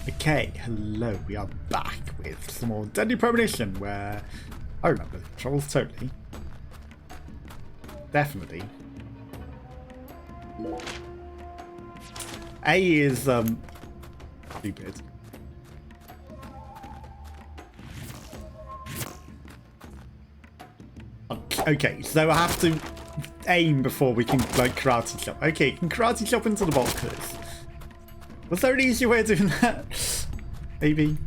Okay, hello, we are back with some more Deadly Premonition, where I remember the controls totally. Definitely. A is, stupid. Okay, so I have to aim before we can, like, karate chop. Okay, you can karate chop into the boxes. Was there an easier way of doing that? Maybe.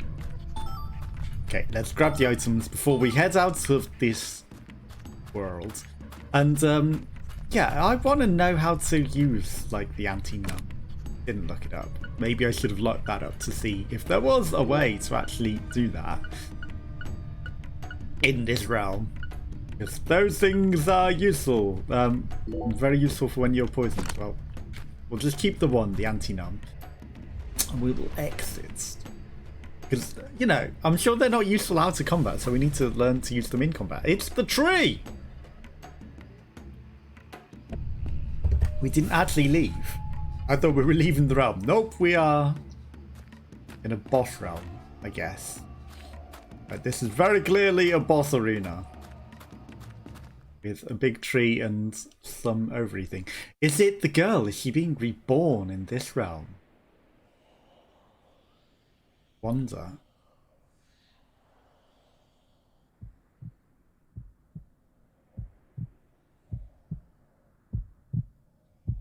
Okay, let's grab the items before we head out of this world. And, yeah, I want to know how to use, like, the anti-numb. Didn't look it up. Maybe I should have looked that up to see if there was a way to actually do that in this realm. Because those things are useful. Very useful for when you're poisoned. Well, we'll just keep the one, the anti-numb. And we will exit. Because, you know, I'm sure they're not useful out of combat, so we need to learn to use them in combat. It's the tree! We didn't actually leave. I thought we were leaving the realm. Nope, we are in a boss realm, I guess. But this is very clearly a boss arena. With a big tree and some everything. Is it the girl? Is she being reborn in this realm? Wonder.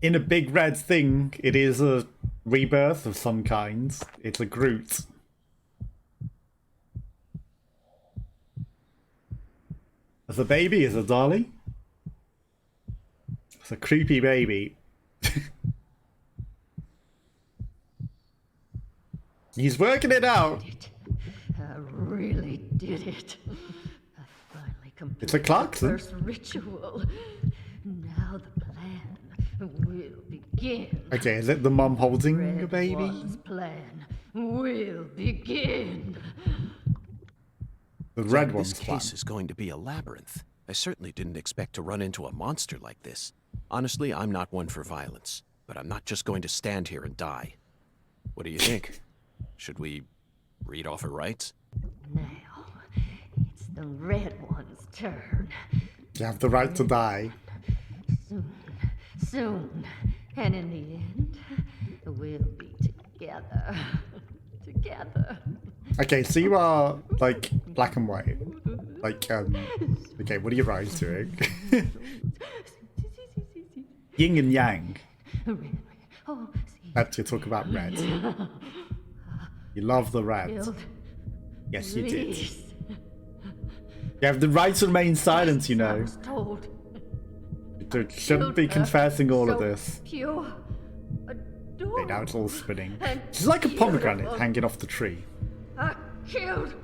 In a big red thing, it is a rebirth of some kind. It's a Groot. As a baby, as a dolly. It's a creepy baby. He's working it out. I really did it. I finally completed It's a Clarkson. the first ritual. Now the plan will begin. Okay, is it the mum holding Red a baby? One's plan will begin. The red This one's plan. case is going to be a labyrinth. I certainly didn't expect to run into a monster like this. Honestly, I'm not one for violence, but I'm not just going to stand here and die. What do you think? Should we read off her rights? Now, it's the Red One's turn. You have the right to die. Soon. And in the end, we'll be together. Together. Okay, so you are, like, black and white. Like, okay, what are your eyes doing? Yin and yang. Let's talk about red. You love the red. Yes, you did. You have the right to remain silent, you know. You shouldn't be confessing all of this. Pure. Okay, now it's all spinning. It's like a pomegranate hanging off the tree. I killed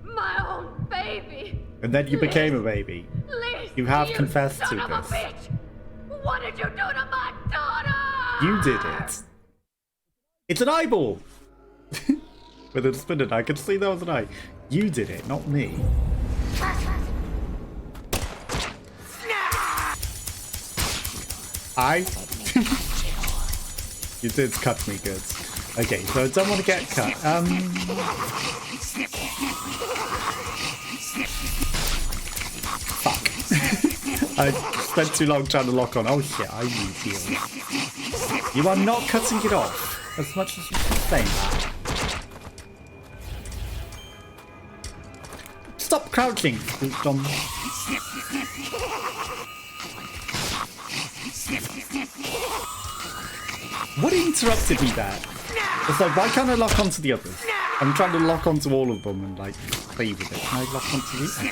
my own baby. And then you became a baby. You have confessed to this. What did you do to my daughter? You did it. It's an eyeball! With it spinning, I could see that was an eye. You did it, not me. You did cut me good. Okay, so I don't want to get cut. Fuck. I spent too long trying to lock on. Oh shit, I need heal. You are not cutting it off as much as you keep saying that. Stop crouching, Dom. What interrupted me there? It's like, why can't I lock onto the others? I'm trying to lock onto all of them and, like, play with it. Can I lock onto these? I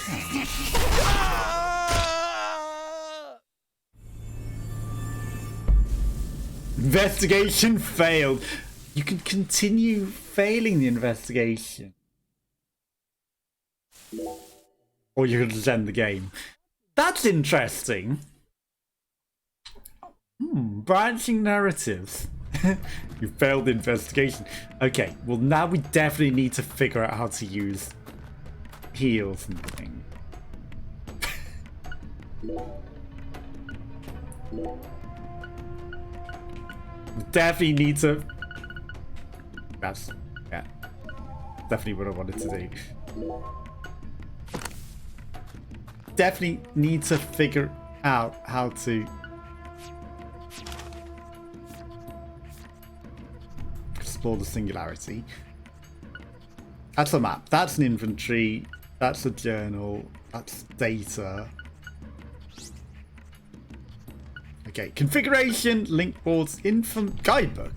can. Investigation failed. You can continue failing the investigation. Or you could just end the game. That's interesting. Branching narratives. You failed the investigation. Okay, well now we definitely need to figure out how to use heals and things. We definitely need to... That's Yeah. Definitely what I wanted to do. Definitely need to figure out how to explore the singularity. That's a map. That's an inventory. That's a journal. That's data. Okay, configuration, link boards, guidebook.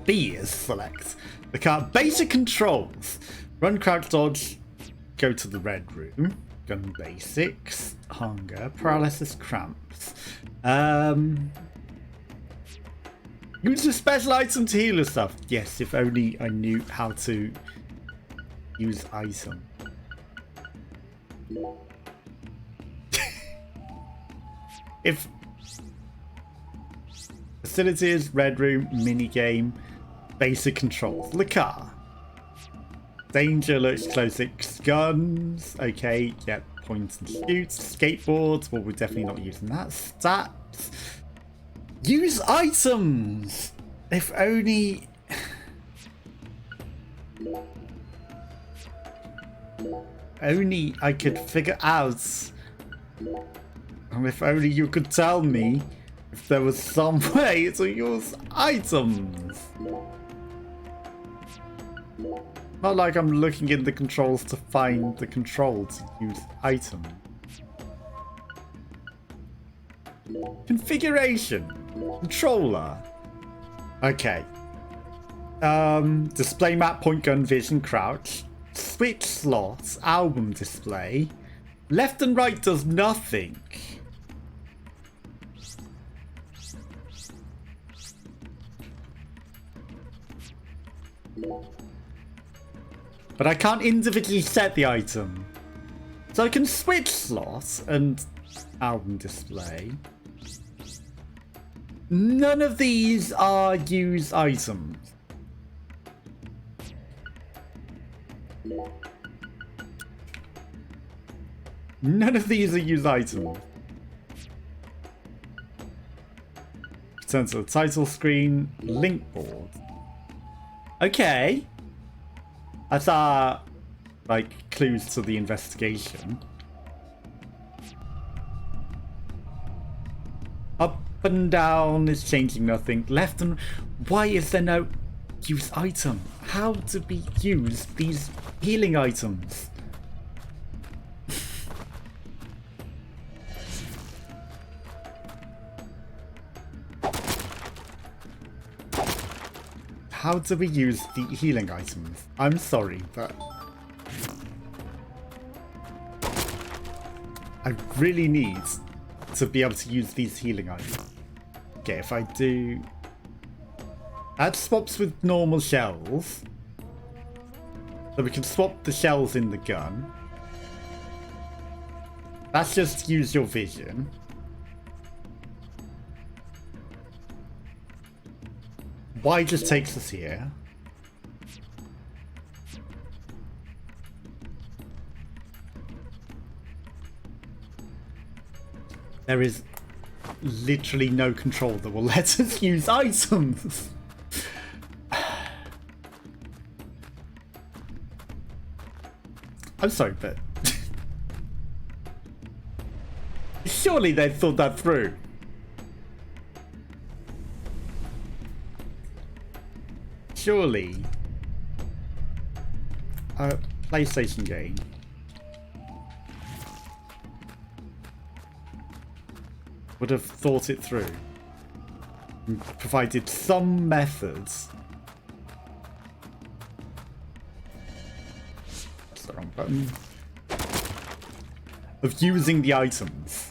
B is select. The car basic controls. Run, crouch, dodge. Go to the red room. Gun basics. Hunger. Paralysis, cramps. Use a special item to heal yourself. Yes, if only I knew how to use item. If facilities, red room, mini game, basic controls. The car. Danger looks close. Guns. Okay, yep. Point and shoot. Skateboards. Well, we're definitely not using that. Stats. Use items. If only. Only I could figure out. And if only you could tell me if there was some way to use items. Not like I'm looking in the controls to find the control to use item. Configuration. Controller. Okay. Display map, point gun, vision, crouch. Switch slots, album display. Left and right does nothing. But I can't individually set the item. So I can switch slots and album display. None of these are use items. None of these are use items. Turn to the title screen. Link board. Okay. That's our, like, clues to the investigation. Up and down is changing nothing. Left and... Why is there no use item? How do we use these healing items? How do we use the healing items? I'm sorry, but I really need to be able to use these healing items. Okay, if I do... That swaps with normal shells. So we can swap the shells in the gun. That's just use your vision. Y just takes us here. There is literally no control that will let us use items. I'm sorry, but surely they thought that through. Surely a PlayStation game would have thought it through and provided some methods. That's the wrong button. Of using the items.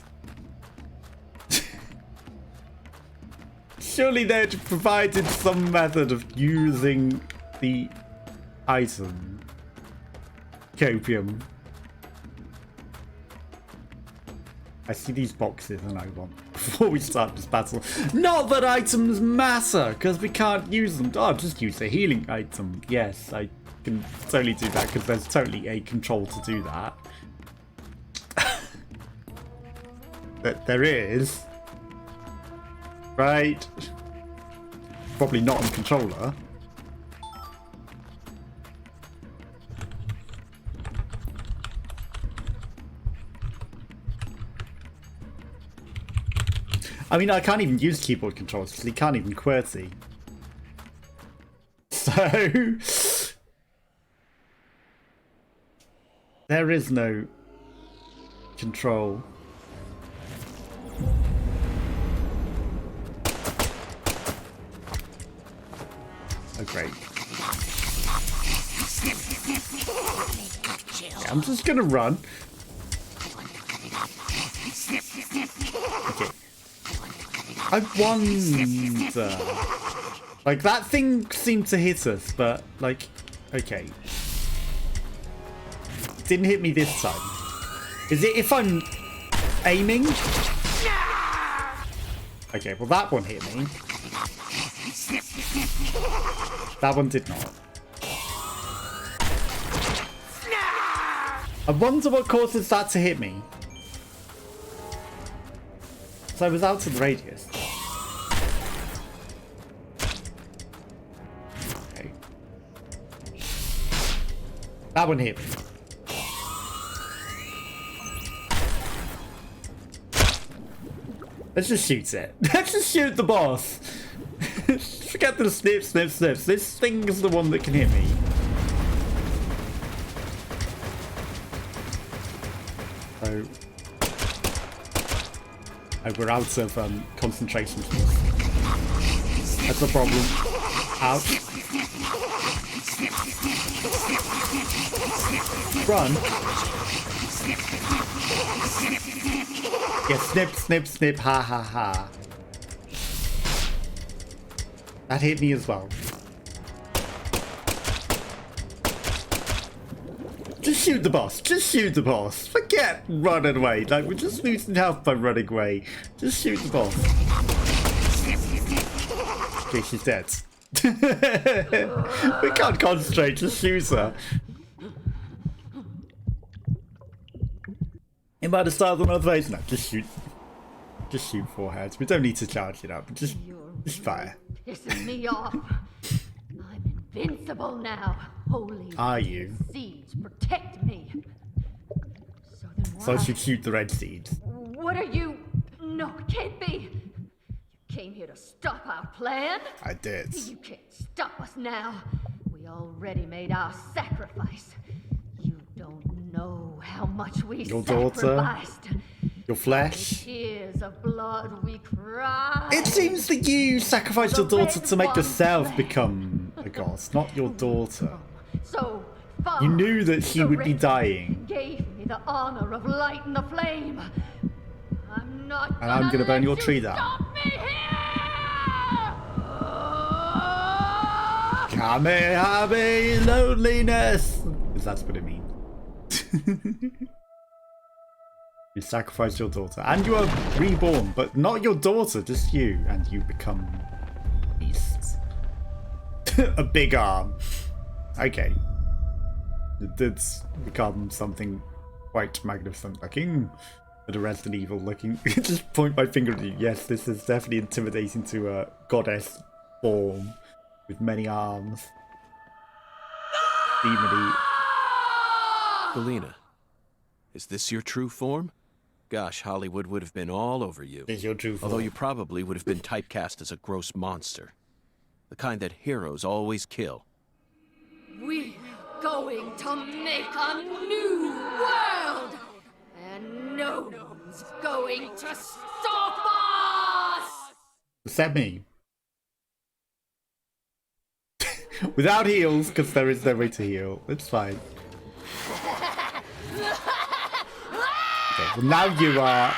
Surely they'd provided some method of using the item. Copium. I see these boxes and I want, before we start this battle, not that items matter, because we can't use them. Oh, just use a healing item. Yes, I can totally do that, because there's totally a control to do that. But there is. Right. probably not on controller. I mean, I can't even use keyboard controls because he can't even QWERTY. So there is no control. Oh, great. Yeah, I'm just gonna run. Okay. I wonder... Like, that thing seemed to hit us, but, like, okay. It didn't hit me this time. Is it if I'm aiming? Okay, well, that one hit me. That one did not. I wonder what causes that to hit me. So I was out of the radius. Okay. That one hit me. Let's just shoot it. Let's just shoot the boss. Forget the snip, snip, snips. This thing is the one that can hit me. So... Oh, we're out of concentration. That's the problem. Out. Run. Yeah, snip, snip, snip, ha ha ha. That hit me as well. Just shoot the boss. Just shoot the boss. Forget running away. Like, we're just losing health by running away. Just shoot the boss. Okay, she's dead. We can't concentrate. Just shoot her. It might have started on other ways. No, just shoot. Just shoot foreheads. We don't need to charge it up. Just fire. Pissing me off. I'm invincible now. Holy Are you? seeds protect me. So then why? So I should shoot the red seeds. What are you? No, it can't be. You came here to stop our plan. I did. You can't stop us now. We already made our sacrifice. You don't know how much we Your daughter? sacrificed. Your flesh? Tears of blood we cried. It seems that you sacrificed your daughter to make yourself become a god, not your daughter. So far, You knew that she the would be red dying. Gave me the honor of lighting the flame. I'm not. And I'm gonna burn your let tree you down. Stop me here! Kamehameha loneliness! Because that's what it means. You sacrificed your daughter. And you are reborn, but not your daughter, just you. And you become beasts. A big arm. Okay. It did become something quite magnificent looking. But a Resident Evil looking. Just point my finger at you. Yes, this is definitely intimidating to a goddess form with many arms. Demony. Galena, is this your true form? Gosh, Hollywood would have been all over you. Is your true form. Although you probably would have been typecast as a gross monster. The kind that heroes always kill. We're going to make a new world, and no one's going to stop us. What's that mean? Without heals, because there is no way to heal. It's fine. Okay, well now you are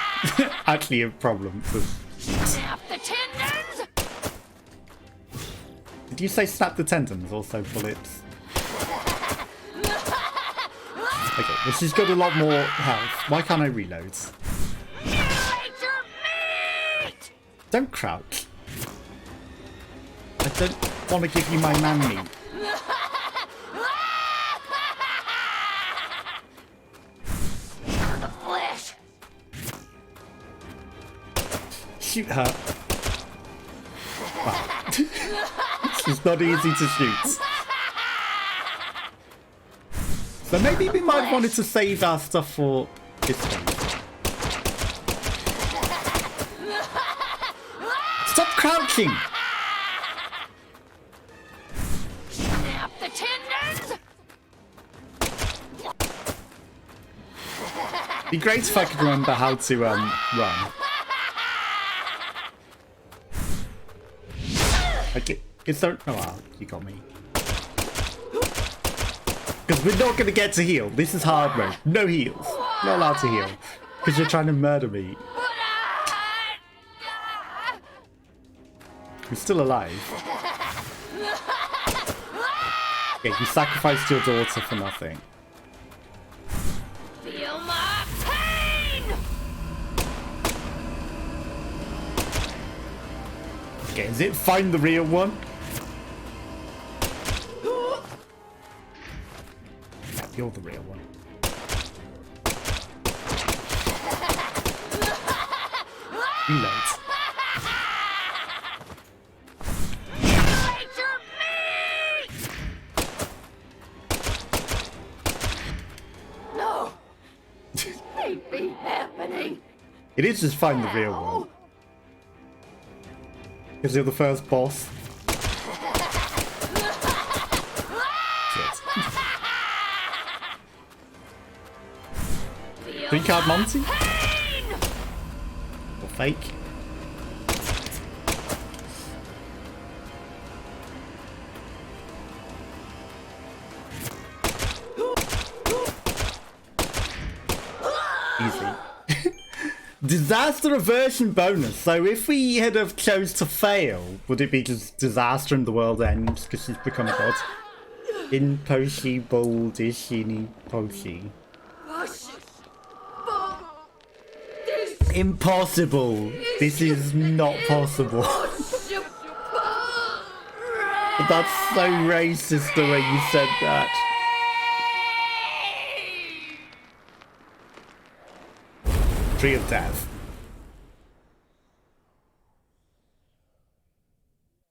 actually a problem. Snap the tendons. Did you say snap the tendons? Also bullets. Okay, well she's got a lot more health. Why can't I reload? Don't crouch. I don't want to give you my man meat. The flesh. Shoot her. Wow. She's not easy to shoot. So maybe we might have wanted to save our stuff for this one. Stop crouching! Snap the tendons! It'd be great if I could remember how to run. Okay, is there? Oh wow, you got me. Because we're not gonna get to heal. This is hard mode. No heals. Not allowed to heal. Because you're trying to murder me. You're still alive. Okay, you sacrificed your daughter for nothing. Feel my pain! Okay, is it find the real one? Yeah, you're the real one. Reload. No! Can't be happening! It is just find the real one. Because you're the first boss. Shit. 3-card Monty? Or fake? Easy. Disaster aversion bonus. So if we had have chose to fail, would it be just disaster and the world ends because she's become a god? Impossible dishini poshi. Impossible. This is not possible. But that's so racist the way you said that. Tree of Death.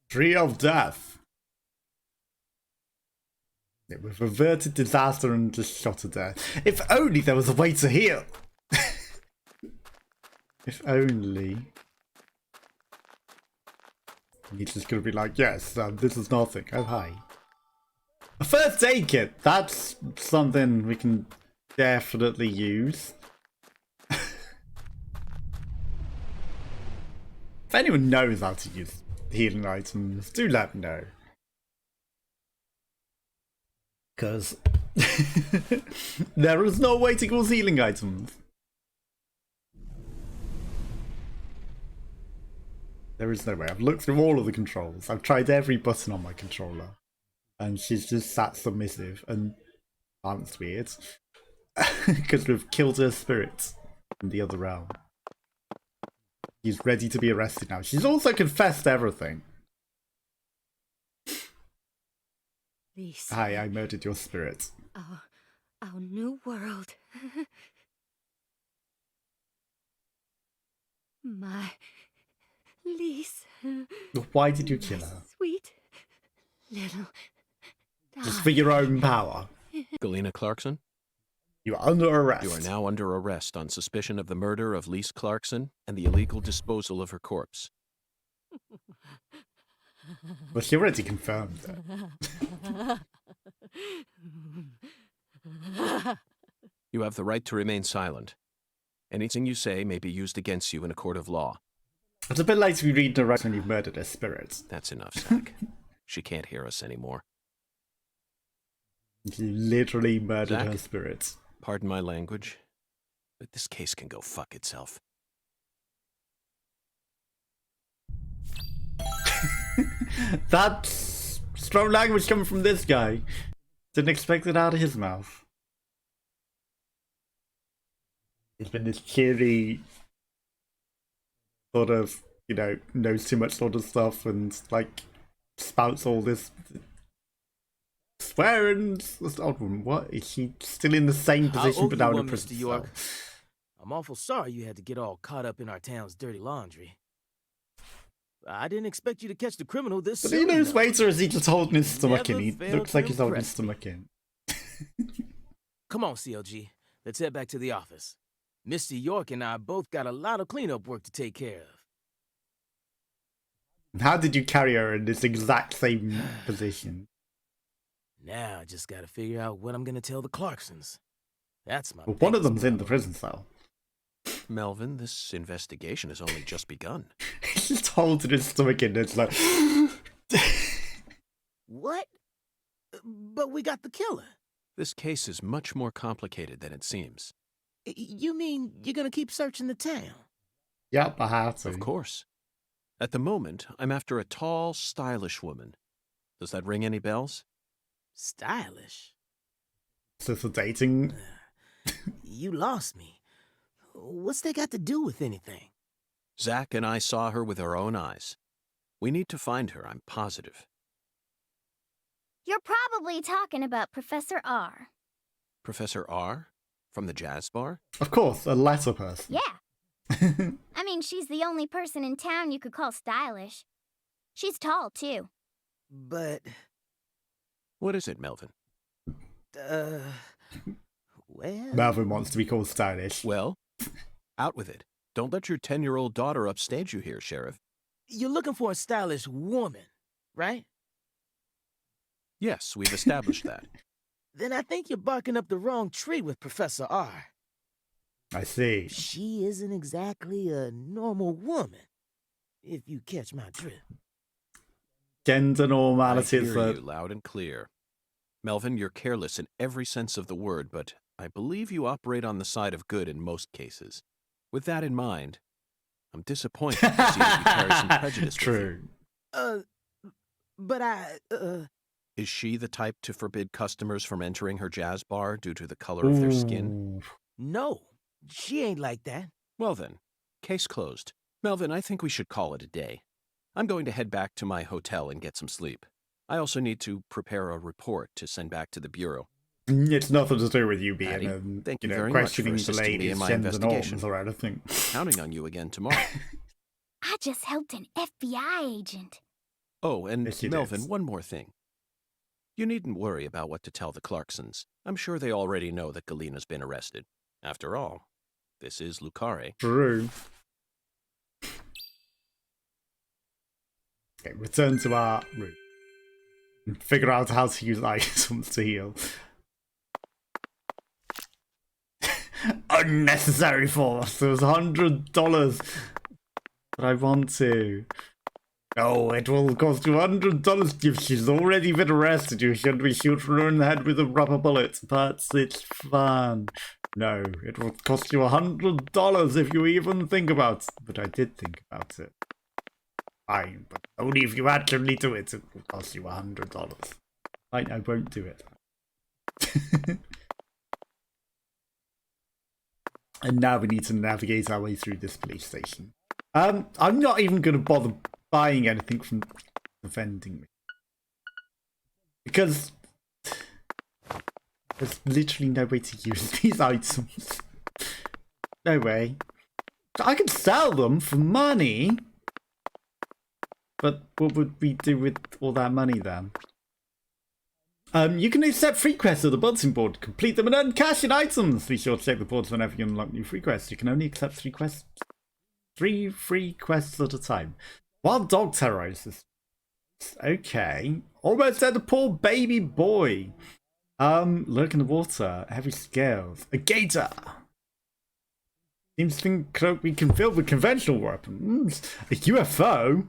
Tree of Death. Yeah, we've averted disaster and just shot to death. If only there was a way to heal. If only. He's just gonna be like, yes, this is nothing. Oh, hi. A first aid kit. That's something we can definitely use. If anyone knows how to use healing items, do let me know. Because there is no way to use healing items. There is no way. I've looked through all of the controls. I've tried every button on my controller. And she's just sat submissive. And that's weird. Because we've killed her spirit in the other realm. She's ready to be arrested now. She's also confessed everything. Lisa. Hi, I murdered your spirit. Our new world. My Lisa. Why did you kill her? Sweet little Just for your own power. Galena Clarkson, You are under arrest. you are now under arrest on suspicion of the murder of Lise Clarkson and the illegal disposal of her corpse. Well, she already confirmed it. You have the right to remain silent. Anything you say may be used against you in a court of law. It's a bit late to be reading the right when you've murdered her spirit. That's enough, Zach. She can't hear us anymore. You literally murdered Zach? her spirit. Pardon my language, but this case can go fuck itself. That's strong language coming from this guy. Didn't expect it out of his mouth. He's been this cheery, sort of, you know, knows too much sort of stuff and, like, spouts all this swearing. This old woman, what? Is she still in the same position but now in a prison Mr. York. cell? I'm awful sorry you had to get all caught up in our town's dirty laundry. I didn't expect you to catch the criminal this But soon. he knows enough. waiter, is he just holding his stomach in? Never He failed looks to like he's holding his impress me. stomach in. Come on, CLG. Let's head back to the office. Mr. York and I both got a lot of cleanup work to take care of. How did you carry her in this exact same position? Now I just gotta figure out what I'm gonna tell the Clarksons. That's my Well, one of biggest them's in the problem. prison cell. Melvin, this investigation has only just begun. He's just holding his stomach in. It's like... What? But we got the killer. This case is much more complicated than it seems. You mean you're gonna keep searching the town? Yep, I have to. Of course. At the moment, I'm after a tall, stylish woman. Does that ring any bells? Stylish? Is this a dating... You lost me. What's that got to do with anything? Zach and I saw her with our own eyes. We need to find her, I'm positive. You're probably talking about Professor R. Professor R? From the jazz bar? Of course, a lesser person. Yeah. I mean, she's the only person in town you could call stylish. She's tall, too. But, What is it, Melvin? well... Melvin wants to be called stylish. Well, out with it. Don't let your 10-year-old daughter upstage you here, Sheriff. You're looking for a stylish woman, right? Yes, we've established that. Then I think you're barking up the wrong tree with Professor R. I see. She isn't exactly a normal woman, if you catch my drift. Gender I normality is hear you loud and clear. Melvin, you're careless in every sense of the word, but I believe you operate on the side of good in most cases. With that in mind, I'm disappointed to see that you carry some prejudice with you. True. But Is she the type to forbid customers from entering her jazz bar due to the color of their skin? Ooh. no, she ain't like that. Well then, case closed. Melvin, I think we should call it a day. I'm going to head back to my hotel and get some sleep. I also need to prepare a report to send back to the Bureau. It's nothing to do with you being, Patty, thank you very much for questioning the assisting me in latest my gender investigation. norms or anything. Counting on you again tomorrow. I just helped an FBI agent. Oh, and Yes, you Melvin, did. one more thing. You needn't worry about what to tell the Clarksons. I'm sure they already know that Galena's been arrested. After all, this is Lucare. True. Okay, return to our room. And figure out how to use items to heal. Unnecessary force. There was $100 that I want to. No, it will cost you $100 if she's already been arrested. You shouldn't be shooting her in the head with a rubber bullet, but it's fun. No, it will cost you $100 if you even think about it. But I did think about it. Fine, but only if you actually do it, it will cost you $100. Fine, I won't do it. And now we need to navigate our way through this police station. I'm not even going to bother buying anything from the vending machine. Because there's literally no way to use these items. No way. I could sell them for money. But what would we do with all that money then? You can accept free quests at the bulletin board, complete them and earn cash and items. Be sure to check the boards whenever you unlock new free quests. You can only accept 3 free quests at a time. Wild dog terrorizes. Okay. Almost had a poor baby boy. Lurk in the water. Heavy scales. A gator. Seems to think we can fill with conventional weapons. A UFO.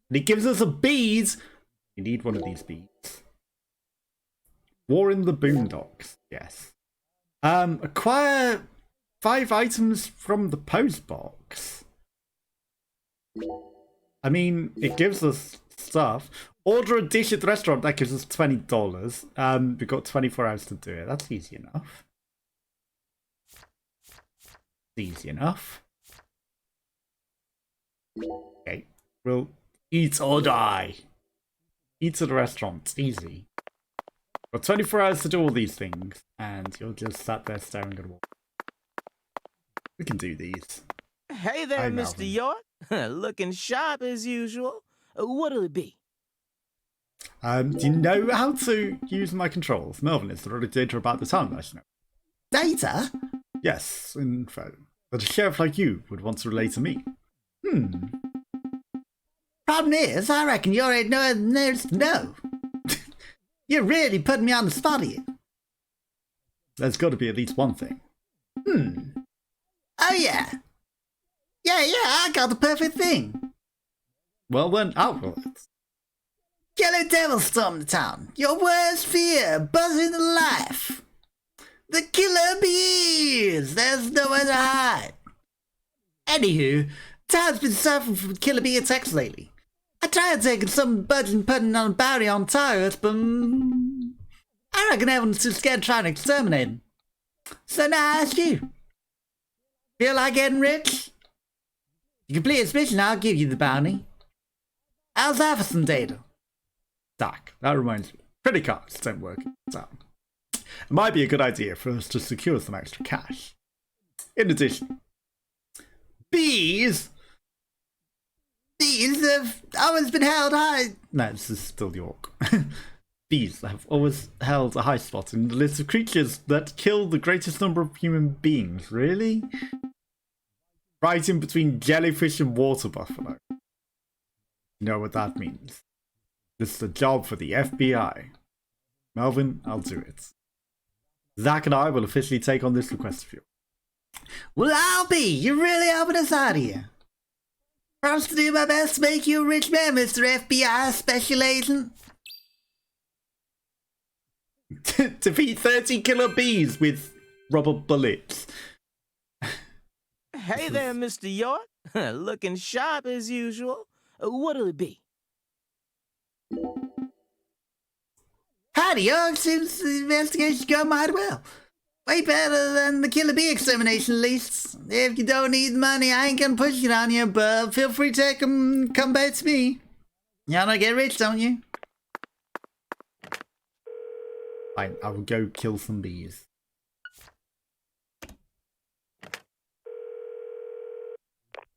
And he gives us a bead. We need one of these beads. War in the Boondocks. Yes. Acquire 5 items from the post box. I mean, it gives us stuff. Order a dish at the restaurant. That gives us $20. We've got 24 hours to do it. That's easy enough. Easy enough. Okay. We'll eat or die. Eat at the restaurant. Easy. Got 24 hours to do all these things. And you're just sat there staring at a wall. We can do these. Hey there, Hi, Mr. Melvin. York. Looking sharp as usual. What'll it be? Do you know how to use my controls? Melvin, is there any data about the town I should know? Data? Yes, info. That a sheriff like you would want to relay to me. Problem is, I reckon you already know there's to know. You're really putting me on the spot here. There's got to be at least one thing. Oh yeah. Yeah, I got the perfect thing. Well then, out with it. Yellow Devil stormed the town. Your worst fear, buzzing to life. The killer bees! There's nowhere to hide. Anywho, town's been suffering from killer bee attacks lately. I tried taking some budget and putting on a bounty on targets, but I reckon everyone's too scared trying to exterminate them. So now I ask you. Feel like getting rich? You complete a mission, I'll give you the bounty. How's that for some data? Doc, that reminds me. Credit cards don't work in town. It might be a good idea for us to secure some extra cash. In addition, bees have always been held high. No, this is still York. Bees have always held a high spot in the list of creatures that kill the greatest number of human beings. Really? Right in between jellyfish and water buffalo. You know what that means. This is a job for the FBI. Melvin, I'll do it. Zach and I will officially take on this request of yours. Well, I'll be. You're really helping us out here. Promise to do my best to make you a rich man, Mr. FBI Special Agent. Defeat 30 killer bees with rubber bullets. Hey there, Mr. York. Looking sharp as usual. What'll it be? Howdy, York. Seems the investigation's going mighty well. Way better than the killer bee extermination, at least. If you don't need the money, I ain't gonna push it on you, but feel free to come back to me. You wanna get rich, don't you? Fine, I will go kill some bees.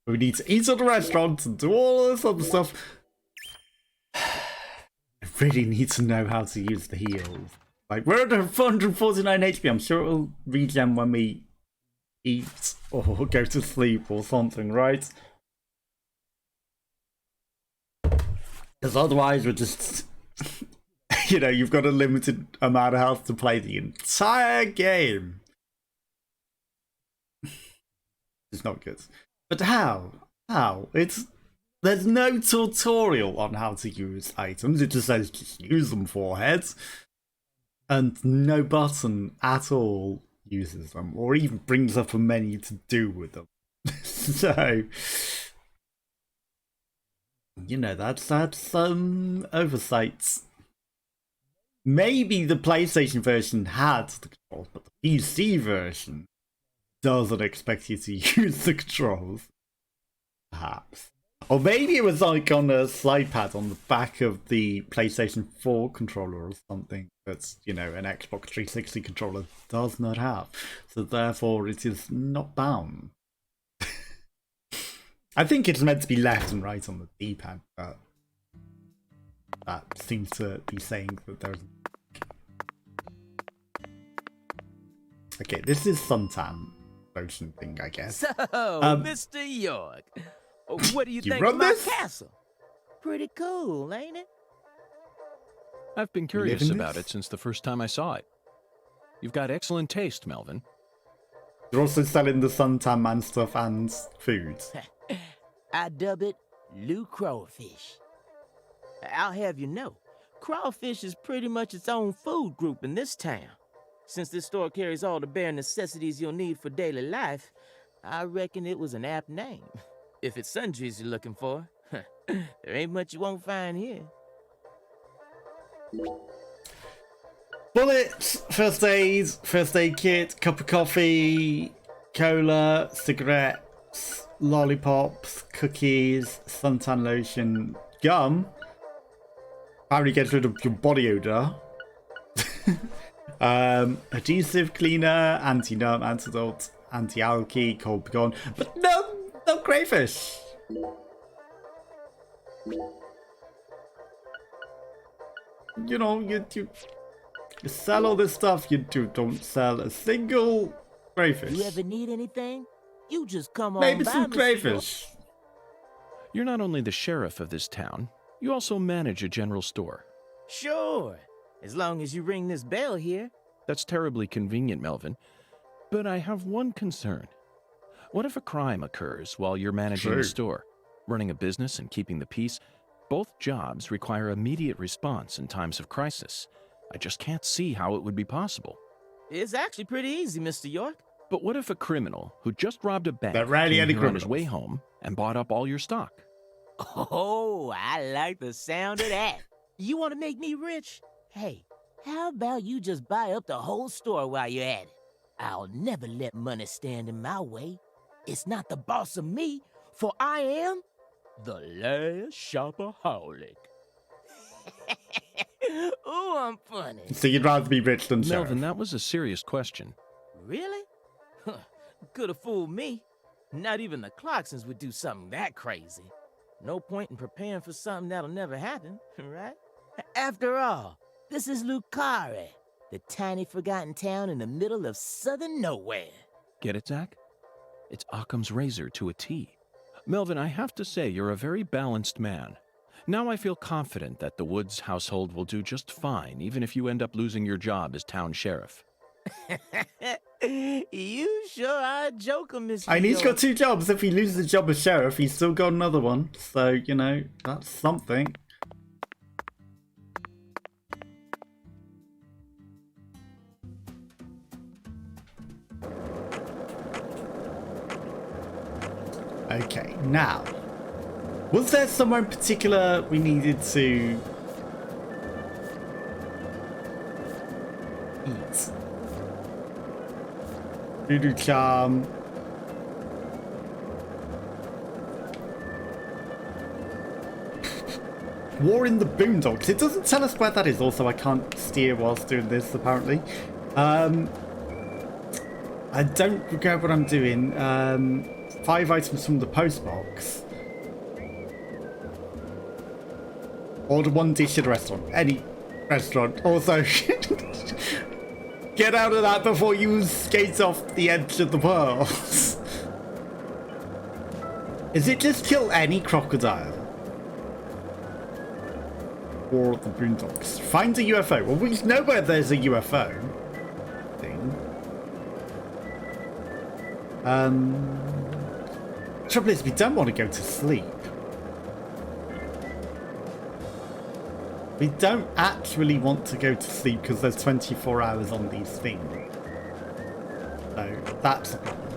We need to eat at the restaurant and do all this other stuff. I really need to know how to use the heals. Like, we're at 449 HP. I'm sure it'll regen when we eat or go to sleep or something, right? Because otherwise we're just... you know, you've got a limited amount of health to play the entire game. It's not good. But how? How? There's no tutorial on how to use items. It just says just use them, foreheads. And no button at all uses them, or even brings up a menu to do with them. So, you know, that's some oversights. Maybe the PlayStation version had the controls, but the PC version doesn't expect you to use the controls. Perhaps. Or maybe it was like on a slide pad on the back of the PlayStation 4 controller or something that's, you know, an Xbox 360 controller does not have. So therefore it is not bound. I think it's meant to be left and right on the D-pad, but that seems to be saying that there's... Okay, this is suntan lotion thing, I guess. So, Mr. York, what do you think of my castle? Pretty cool, ain't it? I've been curious about it since the first time I saw it. You've got excellent taste, Melvin. You're also selling the suntan man stuff and food. I dub it Lou Crawfish. I'll have you know, crawfish is pretty much its own food group in this town. Since this store carries all the bare necessities you'll need for daily life, I reckon it was an apt name. If it's sundries you're looking for, there ain't much you won't find here. Bullets, first aid kit, cup of coffee, cola, cigarettes, lollipops, cookies, suntan lotion, gum. Apparently gets rid of your body odor. Adhesive cleaner, anti-numb, antidote, anti-alky, cold begone. But no crayfish. You know, you sell all this stuff, you don't sell a single crayfish. You ever need anything? You just come on Maybe by, some Mr. crayfish. You're not only the sheriff of this town, you also manage a general store. Sure, as long as you ring this bell here. That's terribly convenient, Melvin. But I have one concern. What if a crime occurs while you're managing the store? Running a business and keeping the peace, both jobs require immediate response in times of crisis. I just can't see how it would be possible. It's actually pretty easy, Mr. York. But what if a criminal who just robbed a bank There are rarely came any here on his criminals. way home and bought up all your stock? Oh, I like the sound of that. You want to make me rich? Hey, how about you just buy up the whole store while you're at it? I'll never let money stand in my way. It's not the boss of me, for I am the last shopaholic. Ooh, I'm funny. So you'd rather be rich than Melvin, sheriff? that was a serious question. Really? Could have fooled me. Not even the Clarksons would do something that crazy. No point in preparing for something that'll never happen, right? After all, this is Lucari, the tiny forgotten town in the middle of southern nowhere. Get it, Zach? It's Occam's razor to a T. Melvin, I have to say you're a very balanced man. Now I feel confident that the Woods household will do just fine, even if you end up losing your job as town sheriff. You sure are a joker, Mr. And he's got York. 2 jobs. If he loses the job as sheriff, he's still got another one. So, you know, that's something. Okay, now, was there somewhere in particular we needed to eat? Voodoo charm. War in the Boondocks. It doesn't tell us where that is. Also, I can't steer whilst doing this, apparently. I don't regret what I'm doing. 5 items from the postbox. Order 1 dish at a restaurant. Any restaurant. Also, get out of that before you skate off the edge of the world. Is it just kill any crocodile? Or the Boondocks? Find a UFO. Well, we know where there's a UFO thing. Trouble is, we don't want to go to sleep. We don't actually want to go to sleep because there's 24 hours on these things. So that's a problem.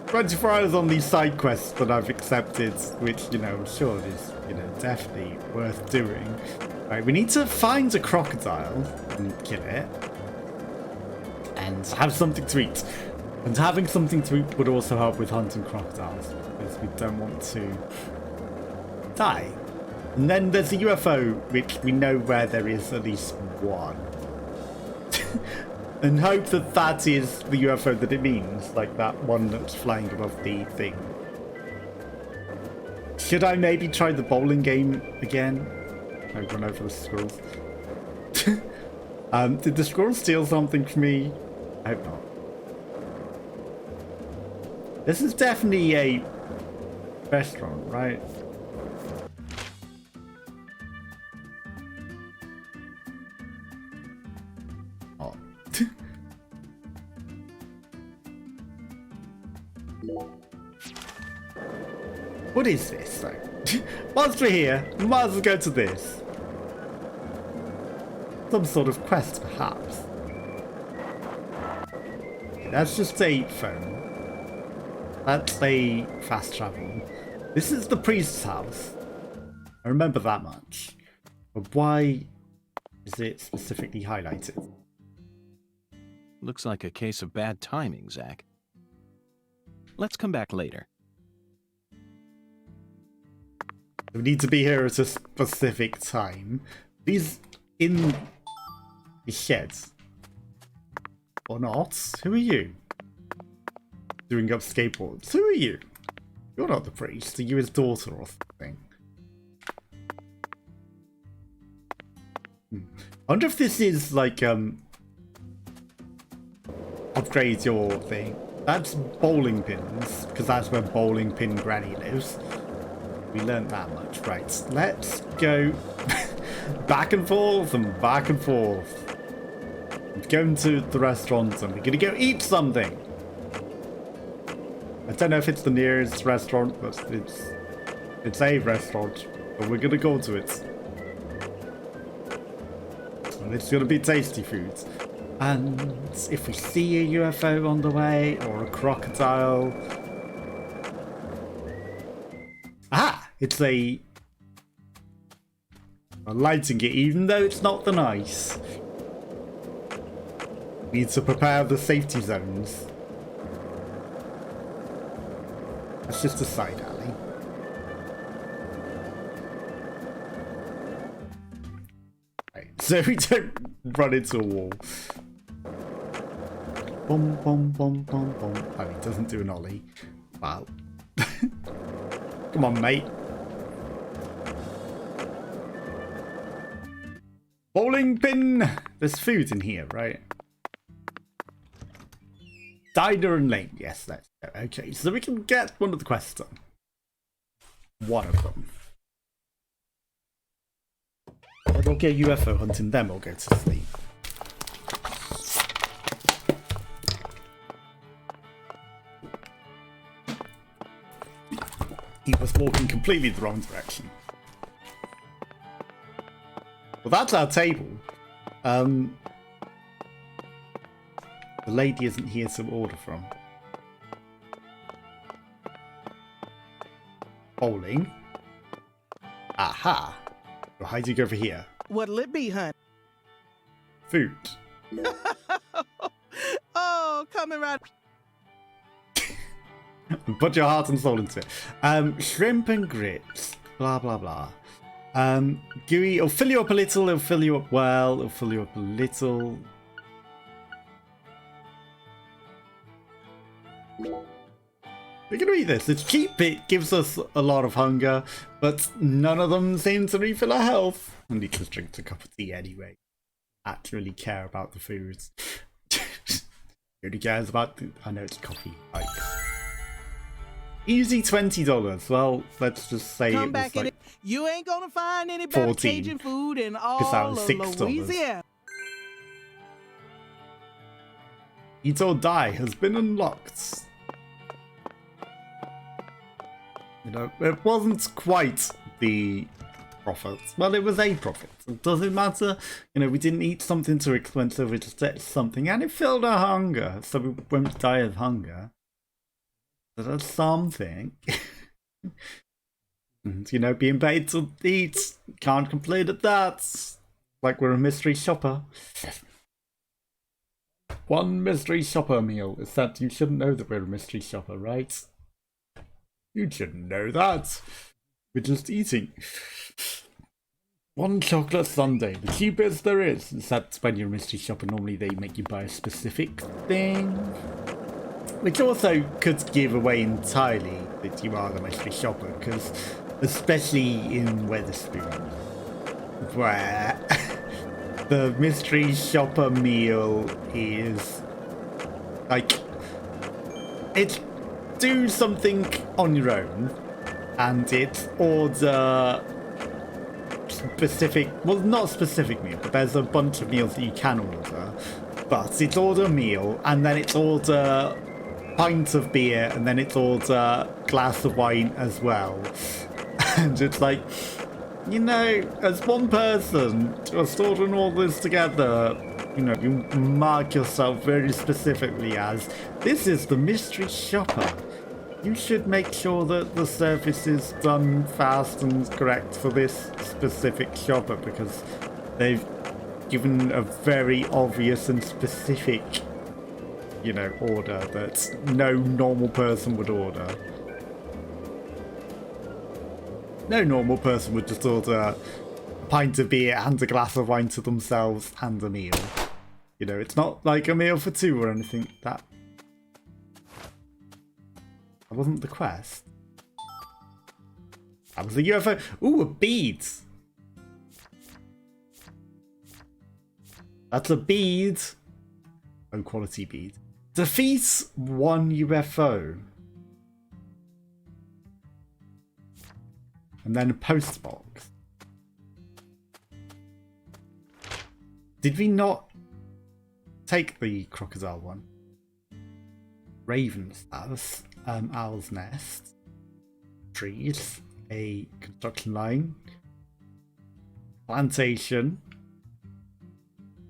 24 hours on these side quests that I've accepted, which, you know, I'm sure is, you know, definitely worth doing. Right, we need to find a crocodile and kill it. And have something to eat. And having something to eat would also help with hunting crocodiles, because we don't want to die. And then there's a UFO, which we know where there is at least one. And hope that that is the UFO that it means, like that one that's flying above the thing. Should I maybe try the bowling game again? I run over the squirrels. Did the squirrel steal something from me? I hope not. This is definitely a restaurant, right? Oh. What is this, though? Whilst we're here, we might as well go to this. Some sort of quest, perhaps. That's just a phone. That's a fast travel. This is the priest's house. I remember that much. But why is it specifically highlighted? Looks like a case of bad timing, Zach. Let's come back later. We need to be here at a specific time. These in the sheds. Or not? Who are you? doing up skateboards. Who are you? You're not the priest. Are you his daughter or something? I wonder if this is like upgrade your thing. That's bowling pins, because that's where bowling pin granny lives. We learned that much. Right, let's go back and forth and back and forth. We're going to the restaurant and we're gonna go eat something. I don't know if it's the nearest restaurant, but it's a restaurant, but we're gonna go to it. And it's gonna be tasty food. And if we see a UFO on the way or a crocodile, it's a lighting it, even though it's not the nice. Need to prepare the safety zones. It's just a side alley. Right, so we don't run into a wall. Bum bum bum bum bum. Oh, he doesn't do an ollie. Wow. Come on, mate. Bowling pin! There's food in here, right? Diner and lane. Yes, let's go. Okay, so we can get one of the quests done. One of them. We'll go UFO hunting, then we'll go to sleep. He was walking completely the wrong direction. Well, that's our table. The lady isn't here to order from. Bowling. Aha. Well, hiding over here. What'll it be, hun? Food. Oh, coming right. Put your heart and soul into it. Shrimp and grits. Blah, blah, blah. Gooey, it'll fill you up a little, it'll fill you up well, it'll fill you up a little. We're gonna eat this. It's cheap, it gives us a lot of hunger, but none of them seem to refill our health. I need to drink a cup of tea anyway. Actually care about the foods. Who cares about the... I know it's coffee. Like, easy $20. Well, let's just say Come it was back like in it. You ain't gonna find any better 14, Cajun food in all that was of $6. Louisiana. Eat or Die has been unlocked. You know, it wasn't quite the profit. Well, it was a profit. It doesn't matter. You know, we didn't eat something too expensive. We just ate something and it filled our hunger. So we won't die of hunger. So that's something. And, you know, being paid to eat. Can't complain at that. Like we're a mystery shopper. One mystery shopper meal is that you shouldn't know that we're a mystery shopper, right? You shouldn't know that. We're just eating. One chocolate sundae. The cheapest there is that when you're a mystery shopper, normally they make you buy a specific thing. Which also could give away entirely that you are the mystery shopper, because especially in Weatherspoon, where the mystery shopper meal is like, it's do something on your own and it's order specific, well, not specific meal, but there's a bunch of meals that you can order, but it's order a meal and then it's order pint of beer and then it's order glass of wine as well. And it's like, you know, as one person just ordering all this together, you know, you mark yourself very specifically as, this is the mystery shopper. You should make sure that the service is done fast and correct for this specific shopper, because they've given a very obvious and specific, you know, order that no normal person would order. No normal person would just order a pint of beer and a glass of wine to themselves and a meal. You know, it's not like a meal for two or anything. That That wasn't the quest. That was a UFO. Ooh, a bead. That's a bead. Low quality bead. Defeats one UFO. And then a post box. Did we not take the crocodile one? Raven's house. Owl's nest. Trees. A construction line. Plantation.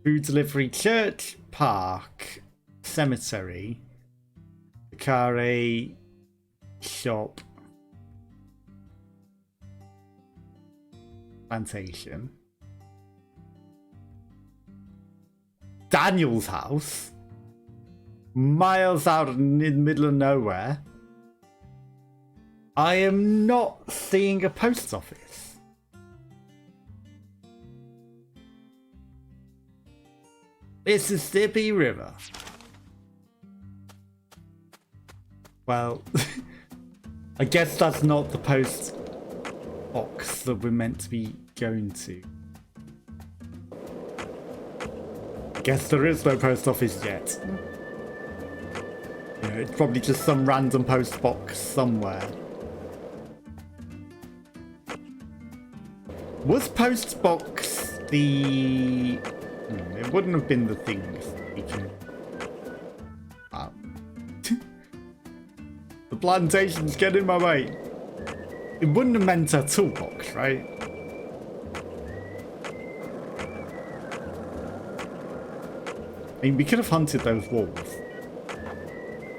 Food delivery. Church. Park. Cemetery. Carre. Shop. Plantation. Daniel's house. Miles out in the middle of nowhere. I am not seeing a post office. Mississippi River. Well, I guess that's not the post box that we're meant to be going to. I guess there is no post office yet. You know, it's probably just some random post box somewhere. Was post box the... it wouldn't have been the things we can... the plantations get in my way. It wouldn't have meant a toolbox, right? I mean, we could have hunted those wolves.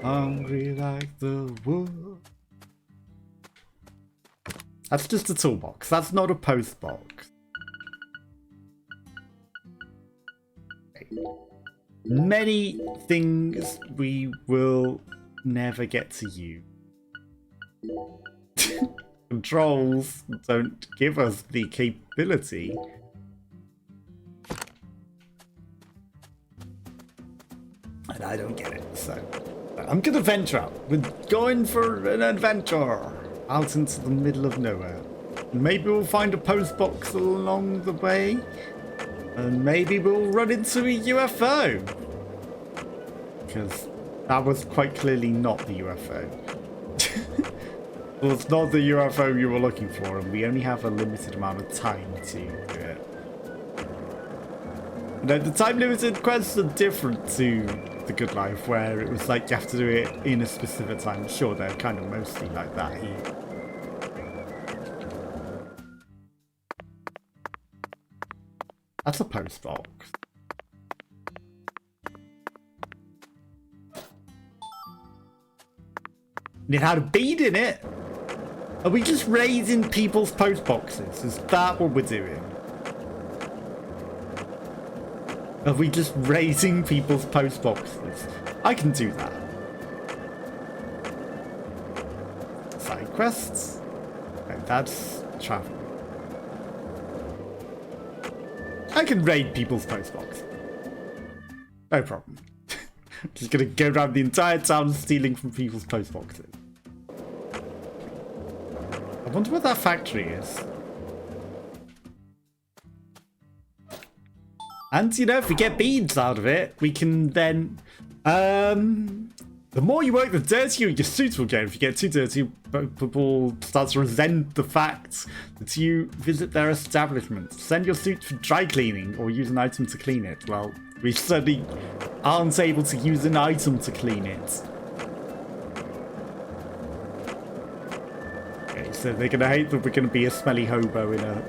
Hungry like the wolf. That's just a toolbox. That's not a post box. Many things we will never get to use. Controls don't give us the capability. And I don't get it, so I'm gonna venture out. We're going for an adventure out into the middle of nowhere. Maybe we'll find a post box along the way. And maybe we'll run into a UFO. Because that was quite clearly not the UFO. Well, it's not the UFO you were looking for, and we only have a limited amount of time to do it. Now, the time-limited quests are different to The Good Life, where it was like you have to do it in a specific time. Sure, they're kind of mostly like that here. That's a post box. It had a bead in it. Are we just raising people's post boxes? Is that what we're doing? Are we just raising people's post boxes? I can do that. Side quests. Okay, that's travel. I can raid people's post boxes. No problem. Just gonna go around the entire town stealing from people's post boxes. I wonder where that factory is. And, you know, if we get beads out of it, we can then... the more you work, the dirtier your suit will get. If you get too dirty, people start to resent the fact that you visit their establishment. Send your suit for dry cleaning or use an item to clean it. Well, we certainly aren't able to use an item to clean it. Okay, so they're going to hate that we're going to be a smelly hobo in a...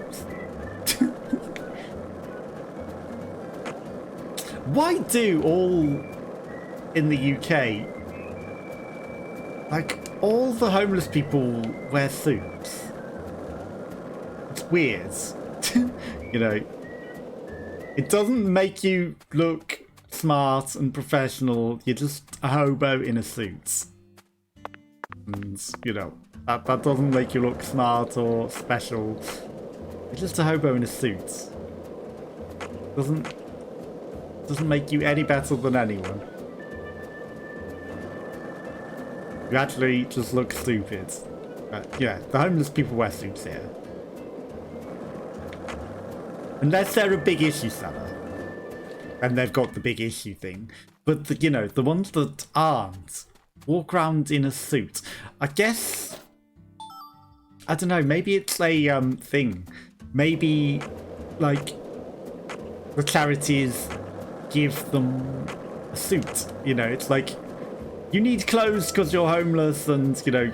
Why do all in the UK, like, all the homeless people wear suits? It's weird. You know, it doesn't make you look smart and professional. You're just a hobo in a suit. And, you know, that doesn't make you look smart or special. You're just a hobo in a suit. Doesn't make you any better than anyone. You actually just look stupid. Yeah, the homeless people wear suits here. Unless they're a big issue seller. And they've got the big issue thing. But, the, you know, the ones that aren't walk around in a suit. I guess... I don't know, maybe it's a thing. Maybe, like, the charities give them a suit. You know, it's like, you need clothes because you're homeless and, you know,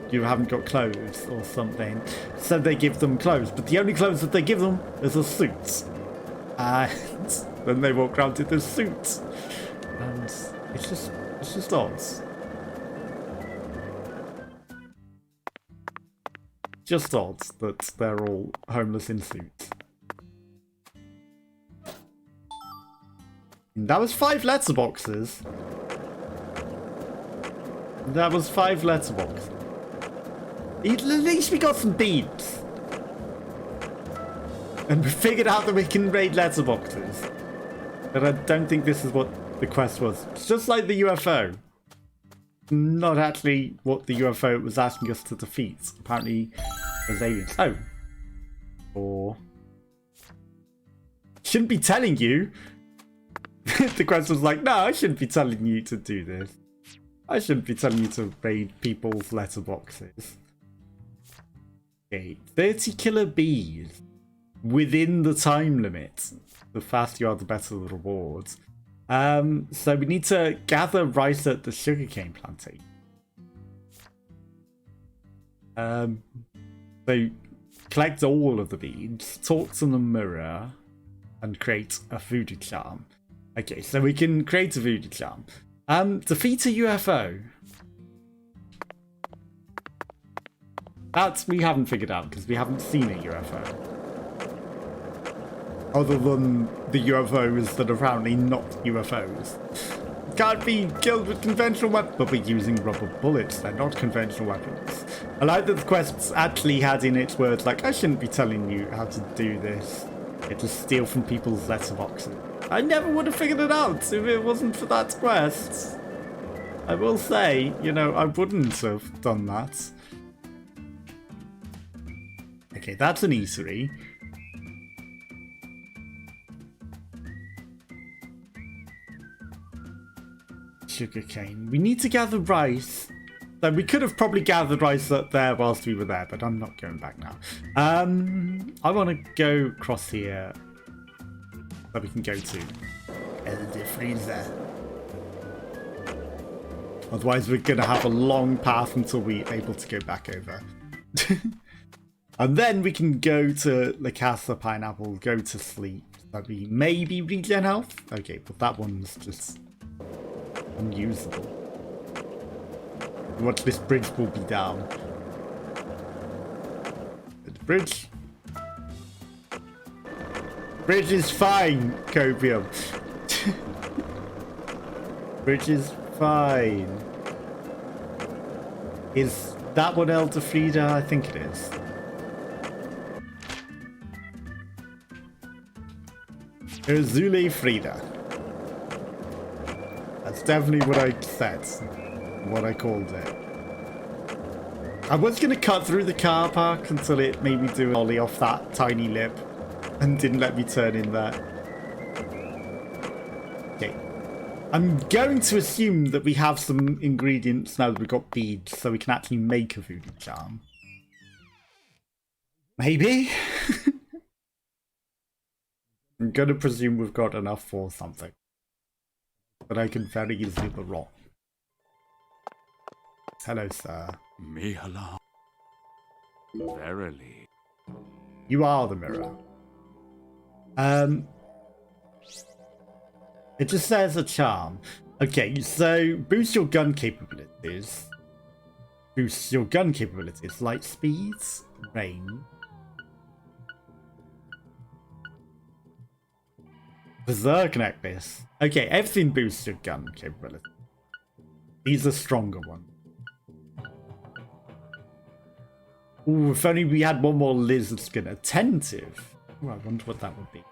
you haven't got clothes or something. So they give them clothes. But the only clothes that they give them is a suit. And then they walk around in this suit. And it's just odd. Just odd that they're all homeless in suits. That was 5 letterboxes. That was 5 letterboxes. At least we got some beads. And we figured out that we can raid letterboxes. But I don't think this is what the quest was. It's just like the UFO. Not actually what the UFO was asking us to defeat. Apparently, there's aliens. Oh. Or... Shouldn't be telling you. The quest was like, no, I shouldn't be telling you to do this. I shouldn't be telling you to raid people's letterboxes. Okay, 30 killer bees. Within the time limit. The faster you are, the better the rewards. So we need to gather rice at the sugarcane plantation. So collect all of the beads, talk to the mirror, and create a voodoo charm. Okay, so we can create a voodoo charm. Defeat a UFO. That we haven't figured out because we haven't seen a UFO. Other than the UFOs that are apparently not UFOs. Can't be killed with conventional weapons, but we're using rubber bullets. They're not conventional weapons. I like that the quests actually had in its words like, I shouldn't be telling you how to do this. You just steal from people's letterboxes. I never would have figured it out if it wasn't for that quest. I will say, you know, I wouldn't have done that. Okay, that's an eatery. Sugarcane. We need to gather rice. So we could have probably gathered rice up there whilst we were there, but I'm not going back now. I want to go across here. So we can go to the freezer. Otherwise we're going to have a long path until we're able to go back over. And then we can go to La Casa Pineapple, go to sleep. That we maybe regen health. Okay, but that one's just unusable. Watch, this bridge will be down. The bridge. Bridge is fine, Copium. Bridge is fine. Is that one Elder Frida? I think it is. Urzule Frida. That's definitely what I said. What I called it. I was going to cut through the car park until it made me do an ollie off that tiny lip and didn't let me turn in there. Okay. I'm going to assume that we have some ingredients now that we've got beads so we can actually make a voodoo charm. Maybe? I'm going to presume we've got enough for something. But I can very easily be wrong. Hello, sir. Mihala. Verily. You are the mirror. It just says a charm. Okay, so boost your gun capabilities. Boost your gun capabilities. Light speeds, rain. Berserk necklace. Okay, everything boosts your gun capability. These are stronger ones. Ooh, if only we had one more lizard skin. Attentive. Ooh, I wonder what that would be.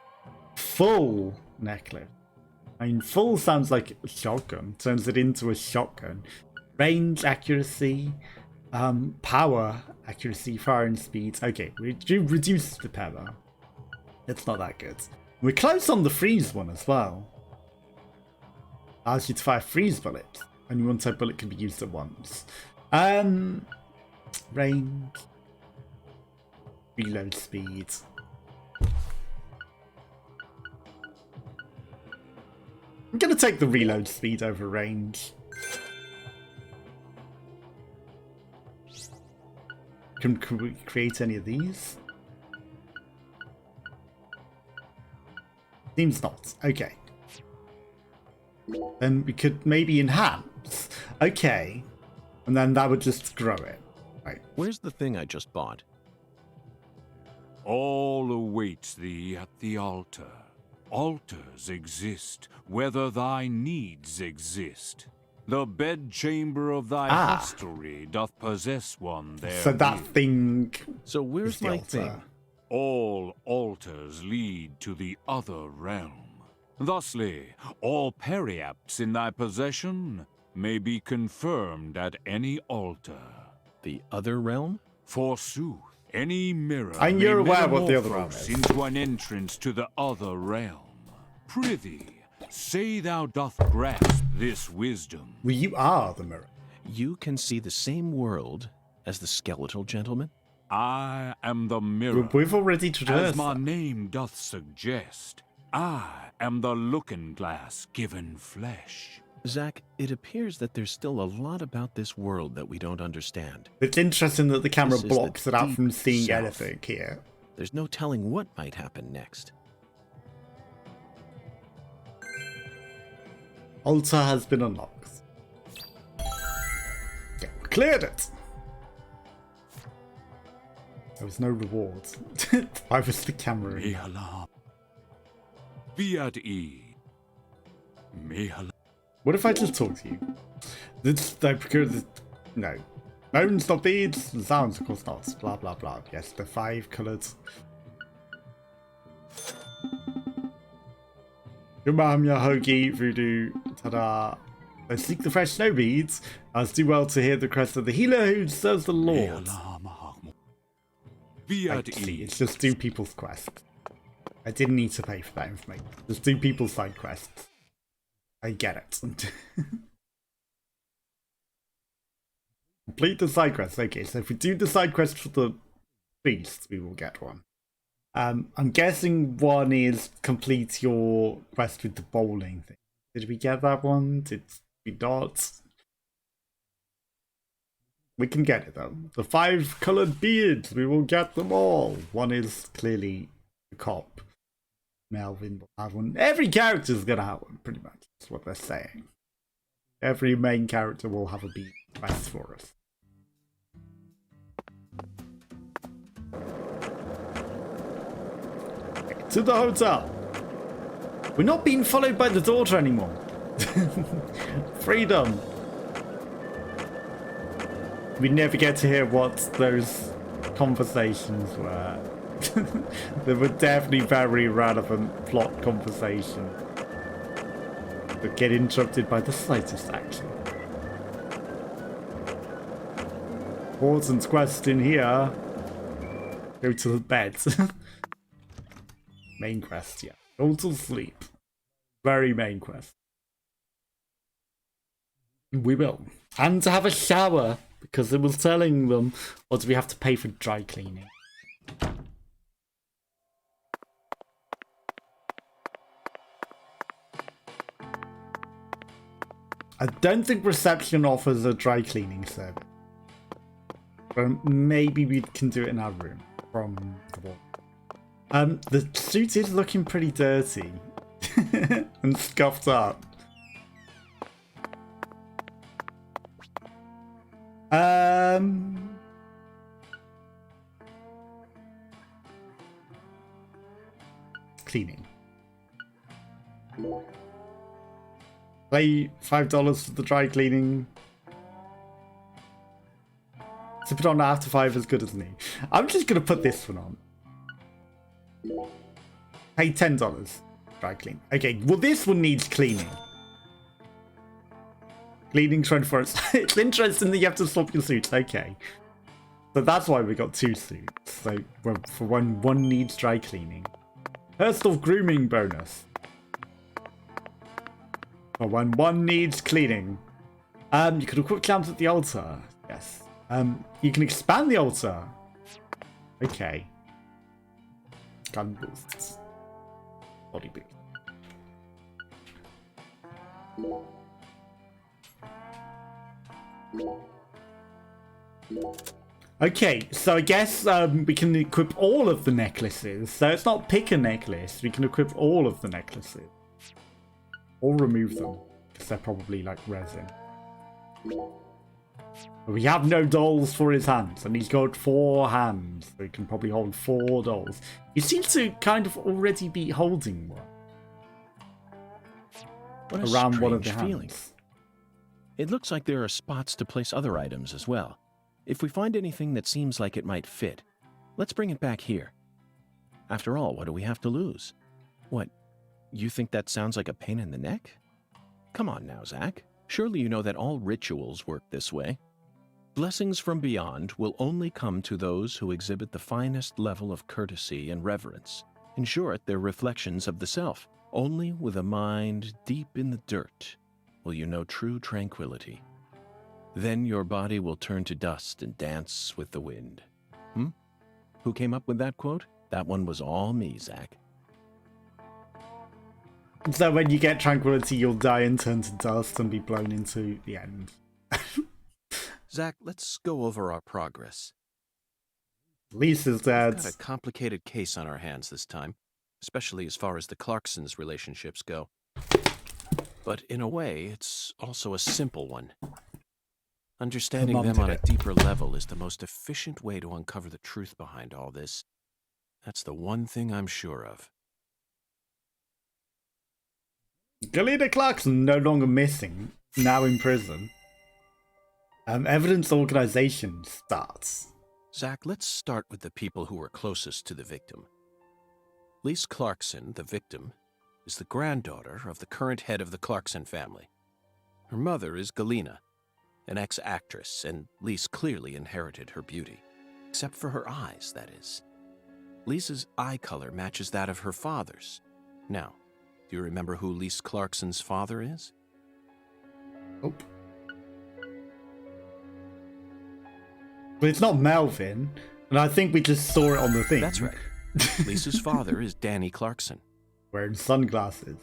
Full necklace. I mean, full sounds like a shotgun. Turns it into a shotgun. Range, accuracy, power, accuracy, firing speed. Okay, we reduce the power. It's not that good. We're close on the freeze one as well. Allows you to fire freeze bullets. Only one type bullet can be used at once. Range. Reload speed. I'm gonna take the reload speed over range. Can we create any of these? Seems not. Okay. Then we could maybe enhance. Okay. And then that would just grow it. Right. Where's the thing I just bought? All awaits thee at the altar. Altars exist, whether thy needs exist. The bedchamber of thy hostelry doth possess one there. So that thing. So where's my thing? All altars lead to the other realm. Thusly, all periapts in thy possession may be confirmed at any altar. The other realm? Forsooth, any mirror And you're aware what the other realm is. into an entrance to the other realm. Prithee, say thou doth grasp this wisdom. Well, you are the mirror. You can see the same world as the skeletal gentleman? I am the mirror. We've already As traversed my that. name doth suggest, I am the looking glass given flesh. Zach, it appears that there's still a lot about this world that we don't understand. It's interesting that the camera This is the blocks it out deep from seeing south. anything here. There's no telling what might happen next. Altar has been unlocked. Yeah, we cleared it! There was no reward. Why was the camera in? Mehala. Be at ease. Mehala. What if I just talk to you? No. Moans, not beads. Sounds, of course not. Blah, blah, blah. Yes, the 5 coloured. Umam, Yahogi, Voodoo, Tada. I seek the fresh snow beads. As do well to hear the crest of the healer who serves the Lord. Be at Actually, ease. it's just do people's quests. I didn't need to pay for that information. Just do people's side quests. I get it. Complete the side quest. Okay, so if we do the side quest for the beast, we will get one. I'm guessing one is complete your quest with the bowling thing. Did we get that one? Did we not? We can get it though. The 5 coloured beards, we will get them all. One is clearly the cop. Melvin will have one. Every character's gonna have one, pretty much. That's what they're saying. Every main character will have a bead quest for us. To the hotel. We're not being followed by the daughter anymore. Freedom. We never get to hear what those conversations were. They were definitely very relevant plot conversations. But get interrupted by the slightest action. Important question here. Go to the bed. Main quest, yeah. Go to sleep. Very main quest. We will. And to have a shower, because it was telling them, or do we have to pay for dry cleaning? I don't think reception offers a dry cleaning service. But maybe we can do it in our room from the wall. The suit is looking pretty dirty and scuffed up. Cleaning. Pay $5 for the dry cleaning. To put on after 5 is good as me. I'm just gonna put this one on. Pay $10. Dry clean. Okay, well this one needs cleaning. Cleaning 24 hours. It's interesting that you have to swap your suits. Okay. So that's why we got 2 suits. So for when one needs dry cleaning. First off, grooming bonus. For when one needs cleaning. You can equip clamps at the altar. Yes. You can expand the altar. Okay. Gun boosts. Body boost. Okay, so I guess we can equip all of the necklaces. So it's not pick a necklace. We can equip all of the necklaces. Or remove them. Because they're probably like resin. But we have no dolls for his hands. And he's got 4 hands. So he can probably hold 4 dolls. He seems to kind of already be holding one. What a Around one of strange the feeling. hands. It looks like there are spots to place other items as well. If we find anything that seems like it might fit, let's bring it back here. After all, what do we have to lose? What, you think that sounds like a pain in the neck? Come on now, Zach. Surely you know that all rituals work this way. Blessings from beyond will only come to those who exhibit the finest level of courtesy and reverence. In short, they're reflections of the self. Only with a mind deep in the dirt will you know true tranquility. Then your body will turn to dust and dance with the wind. Who came up with that quote? That one was all me, Zach. So when you get tranquility, you'll die and turn to dust and be blown into the end. Zach, let's go over our progress. Lisa's dead. We've got a complicated case on our hands this time, especially as far as the Clarksons' relationships go. But in a way, it's also a simple one. Understanding them on a deeper level is the most efficient way to uncover the truth behind all this. That's the one thing I'm sure of. Galena Clarkson no longer missing, now in prison. Evidence organization starts. Zach, let's start with the people who were closest to the victim. Lise Clarkson, the victim, is the granddaughter of the current head of the Clarkson family. Her mother is Galena, an ex-actress, and Lise clearly inherited her beauty. Except for her eyes, that is. Lisa's eye color matches that of her father's. Now, do you remember who Lise Clarkson's father is? Nope. But it's not Melvin, and I think we just saw it on the thing. That's right. Lisa's father is Danny Clarkson. Wearing sunglasses.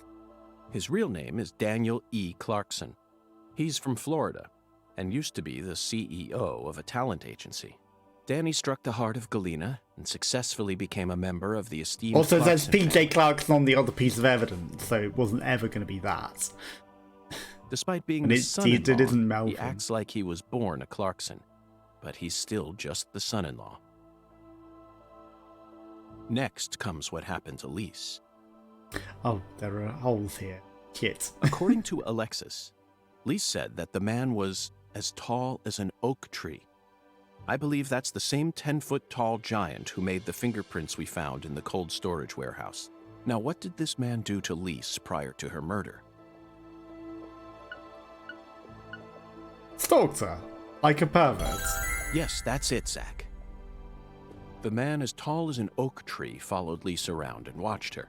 His real name is Daniel E. Clarkson. He's from Florida and used to be the CEO of a talent agency. Danny struck the heart of Galena and successfully became a member of the esteemed Also, there's Clarkson PJ family. Clarkson on the other piece of evidence, so it wasn't ever going to be that. Despite being And the it son-in-law, isn't Melvin. he acts like he was born a Clarkson, but he's still just the son-in-law. Next comes what happened to Lise. Oh, there are holes here. Shit. According to Alexis, Lise said that the man was as tall as an oak tree. I believe that's the same 10-foot-tall giant who made the fingerprints we found in the cold storage warehouse. Now, what did this man do to Lise prior to her murder? Stalked her. Like a pervert. Yes, that's it, Zach. The man as tall as an oak tree followed Lise around and watched her.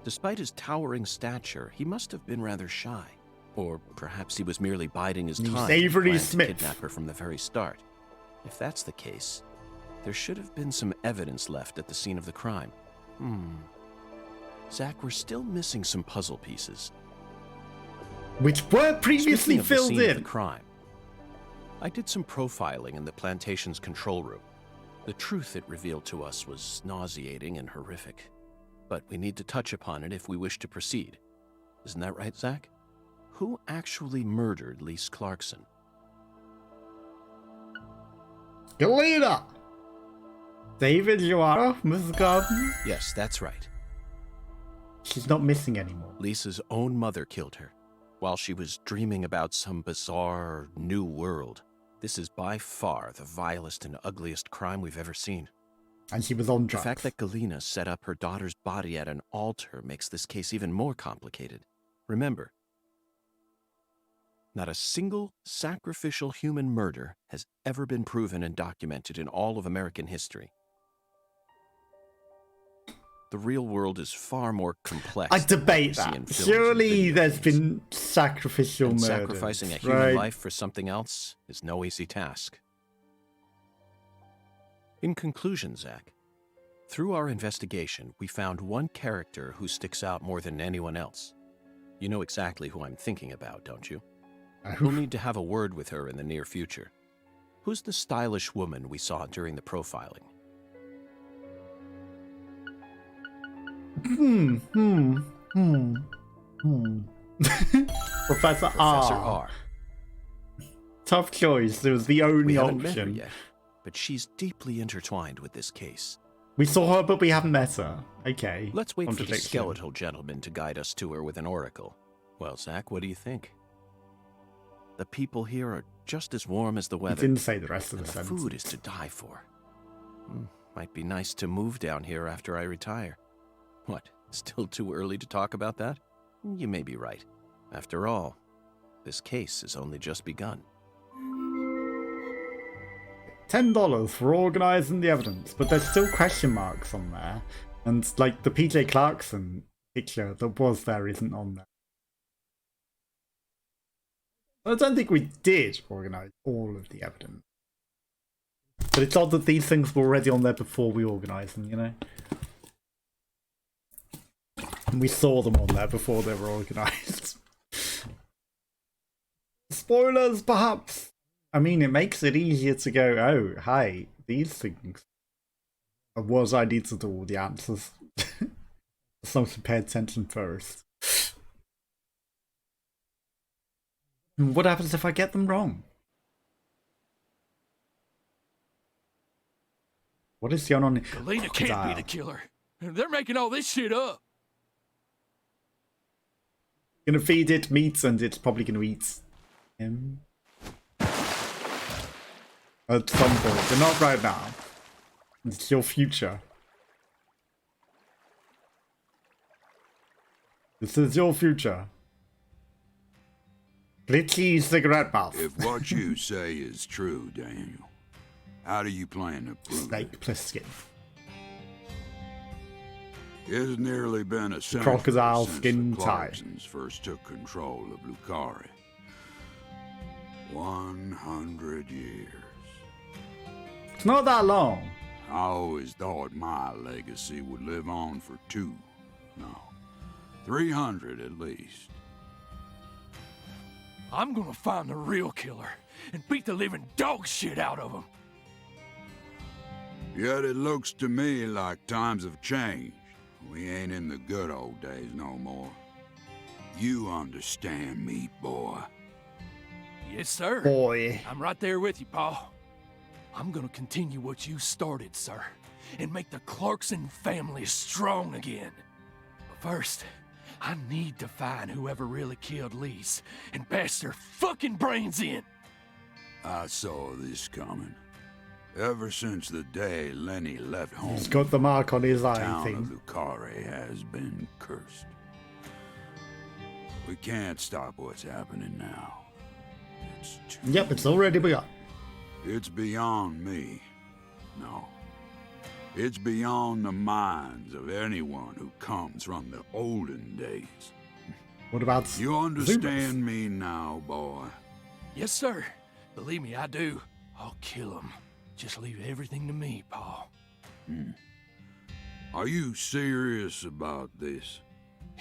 Despite his towering stature, he must have been rather shy. Or perhaps he was merely biding his He's time Avery and planned to Smith. kidnap her from the very start. If that's the case, there should have been some evidence left at the scene of the crime. Zach, we're still missing some puzzle pieces. Which were previously Speaking of the filled scene of the in. crime, I did some profiling in the plantation's control room. The truth it revealed to us was nauseating and horrific. But we need to touch upon it if we wish to proceed. Isn't that right, Zach? Who actually murdered Lise Clarkson? Galena! David Joanna, Mrs. Garden? Yes, that's right. She's not missing anymore. Lisa's own mother killed her while she was dreaming about some bizarre new world. This is by far the vilest and ugliest crime we've ever seen. And she was on The drugs. fact that Galena set up her daughter's body at an altar makes this case even more complicated. Remember, Not a single sacrificial human murder has ever been proven and documented in all of American history. The real world is far more complex. I debate than what we see in that. films and Surely video there's games. been sacrificial And murders, sacrificing a human right? life for something else is no easy task. In conclusion, Zach, through our investigation, we found one character who sticks out more than anyone else. You know exactly who I'm thinking about, don't you? We'll need to have a word with her in the near future. Who's the stylish woman we saw during the profiling? Professor Professor R. R. Tough choice. It was the only We haven't met her option. yet, but she's deeply intertwined with this case. We saw her, but we haven't met her. Okay. Let's wait for the Contradiction. skeletal gentleman to guide us to her with an oracle. Well, Zach, what do you think? The people here are just as warm as the He weather. didn't say the rest of And the the sentence. food is to die for. Might be nice to move down here after I retire. What, still too early to talk about that? You may be right. After all, this case has only just begun. $10 for organising the evidence, but there's still question marks on there. And, like, the PJ Clarkson picture that was there isn't on there. I don't think we did organise all of the evidence. But it's odd that these things were already on there before we organised them, you know? And we saw them on there before they were organised. Spoilers, perhaps? I mean, it makes it easier to go, oh, hi, these things are what I need to do all the answers. Someone to pay attention first. And what happens if I get them wrong? What is going on? Galena can't be the killer. They're making all this shit up. Gonna feed it meat and it's probably gonna eat him. At some point, but not right now. It's your future. This is your future. Glitchy cigarette mouth. If what you say is true, Daniel, how do you plan to prove it? Snake plus skin. It's nearly been a century Crocodile since skin the tie. Clarksons first took control of Lucari. 100 years. It's not that long. I always thought my legacy would live on for 300 at least. I'm gonna find the real killer and beat the living dog shit out of him. Yet it looks to me like times have changed. We ain't in the good old days no more. You understand me, boy. Yes, sir. Boy. I'm right there with you, Paul. I'm gonna continue what you started, sir, and make the Clarkson family strong again. But first, I need to find whoever really killed Lise and bash their fucking brains in. I saw this coming. Ever since the day Lenny left home, He's got the mark on his the eye town of thing. Lucari has been cursed. We can't stop what's happening now. It's too Yep, it's already begun. It's beyond me. No. It's beyond the minds of anyone who comes from the olden days. What about You understand me now, boy? Yes, sir. Believe me, I do. I'll kill him. Just leave everything to me, Paul. Are you serious about this?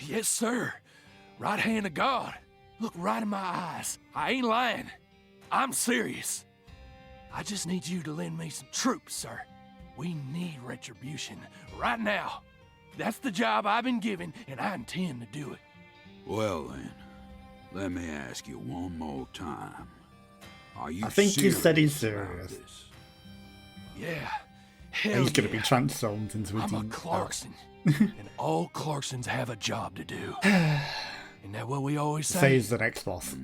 Yes, sir. Right hand of God. Look right in my eyes. I ain't lying. I'm serious. I just need you to lend me some troops, sir. We need retribution right now. That's the job I've been given, and I intend to do it. Well then, let me ask you one more time. Are you I think you said he's serious about serious. this? Yeah. Hell He's gonna be yeah. transformed into a I'm a demon. Clarkson, and all Clarksons have a job to do. Isn't that what we always say? Says the next boss.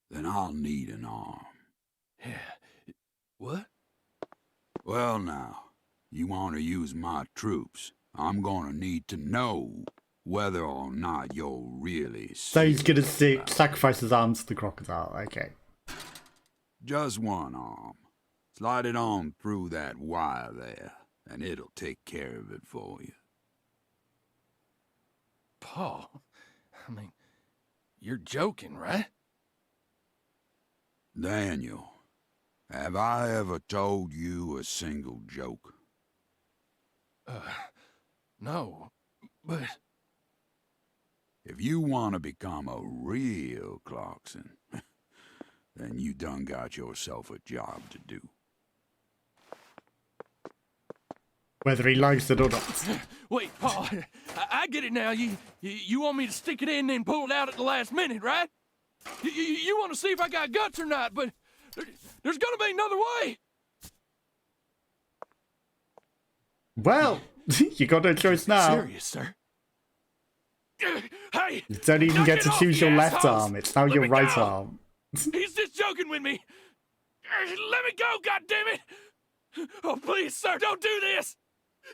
Then I'll need an arm. Yeah. What? Well now, you want to use my troops, I'm gonna need to know whether or not you're really So he's gonna serious about it. sacrifice his arm to the crocodile. Okay. Just one arm. Slide it on through that wire there, and it'll take care of it for you. Paul, I mean, you're joking, right? Daniel, have I ever told you a single joke? No, but... If you want to become a real Clarkson, then you done got yourself a job to do. Whether he likes it or not. Wait, Paul, I get it now. You want me to stick it in and then pull it out at the last minute, right? You want to see if I got guts or not, but there's gonna be another way. Well, you got no choice now. Serious, sir. Hey! You don't even knock get it to off, choose you your left assholes! arm. It's now Let your me right go! arm. He's just joking with me. Let me go, goddammit! Oh, please, sir, don't do this!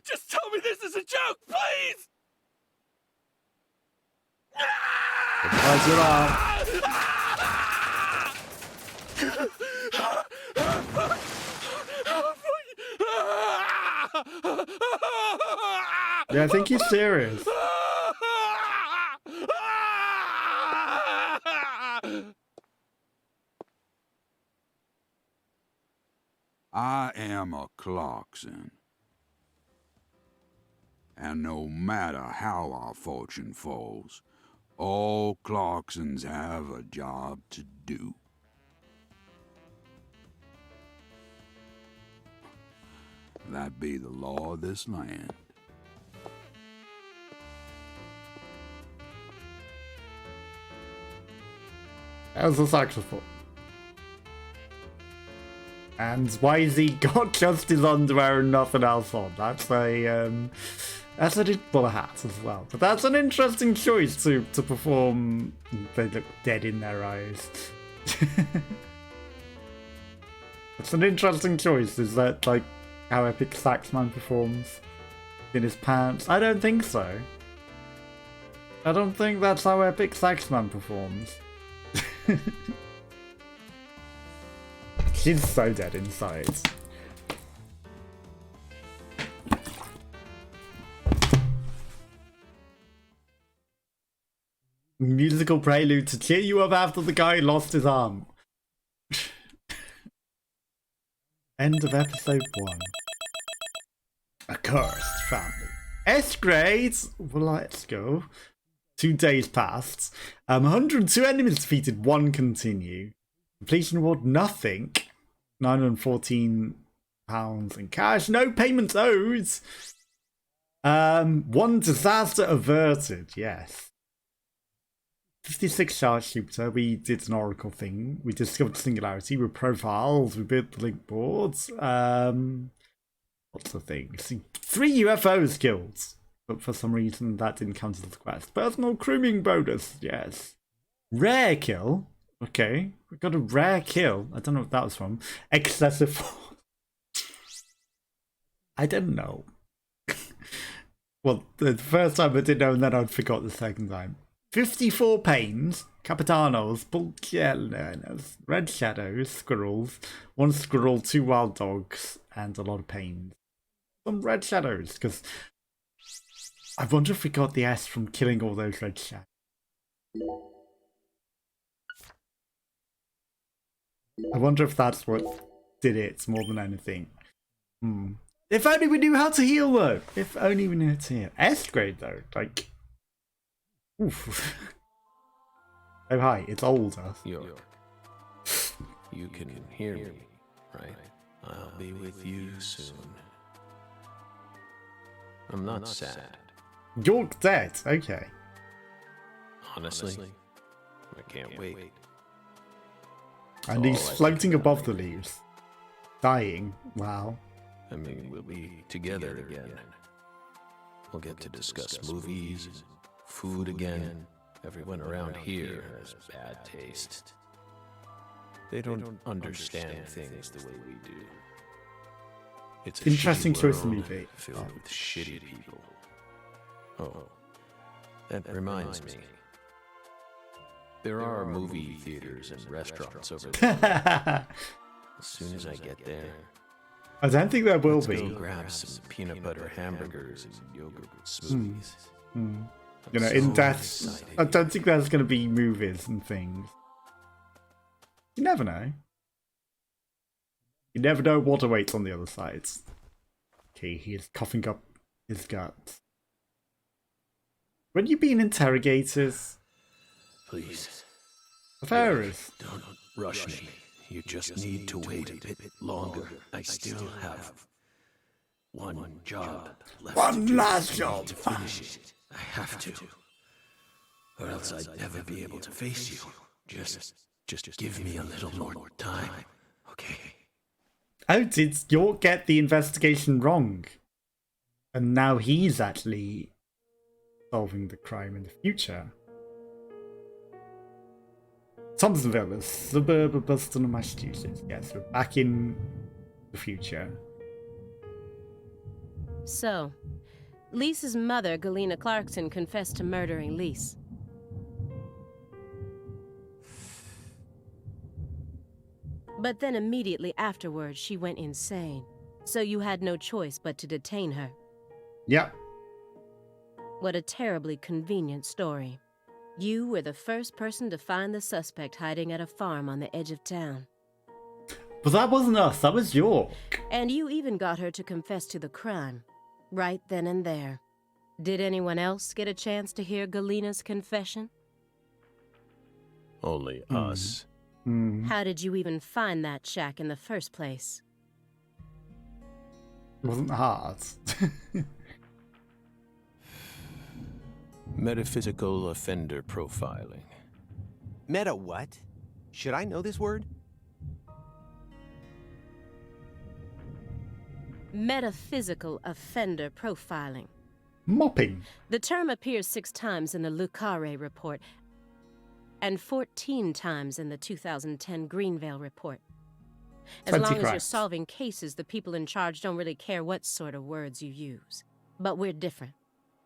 Just tell me this is a joke, please! Right your arm. Yeah, I think he's serious. I am a Clarkson. And no matter how our fortune falls, all Clarksons have a job to do. That be the law of this land. How's the saxophone? And why has he got just his underwear and nothing else on? That's a well, a hat as well. But that's an interesting choice to perform. They look dead in their eyes. It's an interesting choice. Is that like how Epic Saxman performs in his pants? I don't think so. I don't think that's how Epic Saxman performs. She's so dead inside. Musical prelude to cheer you up after the guy lost his arm. End of episode 1. A cursed family. S grades. Well, let's go. 2 days passed. 102 enemies defeated. 1 continue. Completion reward nothing. £914 in cash. No payments owed. 1 disaster averted. Yes. 56 sharpshooter. We did an oracle thing. We discovered singularity with profiles. We built the link boards. Lots of things. 3 UFO skills. But for some reason that didn't count as a quest. Personal grooming bonus. Yes. Rare kill. Okay. We got a rare kill. I don't know what that was from. Excessive force. I don't know. Well, the first time I didn't know, and then I forgot the second time. 54 pains, Capitanos, Bulgarians, Red Shadows, Squirrels, 1 squirrel, 2 wild dogs, and a lot of pains. Some Red Shadows, because I wonder if we got the S from killing all those Red Shadows. I wonder if that's what did it more than anything. If only we knew how to heal, though. If only we knew how to heal. S grade, though. Like, oof. Oh, hi. It's older. York, you can hear me, right? I'll be with you soon. I'm not sad. York dead. Okay. Honestly, I can't wait. And he's floating above the leaves. Dying. Wow. I mean, we'll be together again. We'll get to discuss movies, and food again. Everyone around here has bad taste. They don't understand things the way we do. It's a interesting shitty choice of world movie. filled with shitty people. Oh, That reminds me. There are movie theaters and restaurants over there. As soon as I get there, I don't think there will let's be. go grab some peanut butter hamburgers and yogurt smoothies. You know, in Death, I don't think there's going to be movies and things. You never know. You never know what awaits on the other side. Okay, he is coughing up his guts. When you being interrogated, Please, Ferris, don't rush me. You just need to wait a bit longer. I still have one job left. One to do. last I job. need to finish it. I have to, or else I'd never be able to face you. Just give me a little more time, okay? oh, did York get the investigation wrong? And now he's actually solving the crime in the future. Thompsonville, a suburb of Boston, Massachusetts. Yes, we're back in the future. So, Lisa's mother, Galena Clarkson, confessed to murdering Lise. But then immediately afterwards, she went insane. So you had no choice but to detain her. Yep. What a terribly convenient story. You were the first person to find the suspect hiding at a farm on the edge of town. But that wasn't us, that was York. And you even got her to confess to the crime, right then and there. Did anyone else get a chance to hear Galena's confession? Only us. How did you even find that shack in the first place? It wasn't hard. Metaphysical offender profiling. Meta what? Should I know this word? Metaphysical offender profiling. Mopping. The term appears 6 times in the Le Carre report and 14 times in the 2010 Greenvale report. As long as you're solving cases, the people in charge don't really care what sort of words you use. But we're different.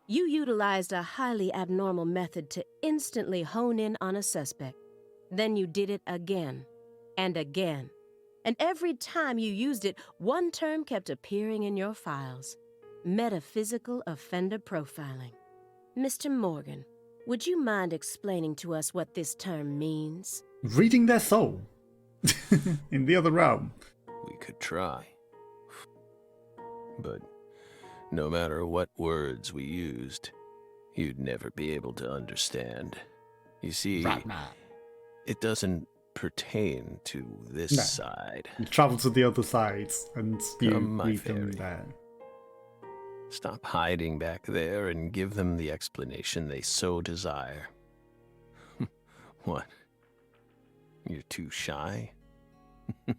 You utilized a highly abnormal method to instantly hone in on a suspect. Then you did it again and again. And every time you used it, one term kept appearing in your files. Metaphysical offender profiling. Mr. Morgan, would you mind explaining to us what this term means? Reading their soul. In the other realm. We could try. But no matter what words we used, you'd never be able to understand. You see, it doesn't pertain to this side. You travel to the other side and you read them fairy. there. Stop hiding back there and give them the explanation they so desire. What? You're too shy? I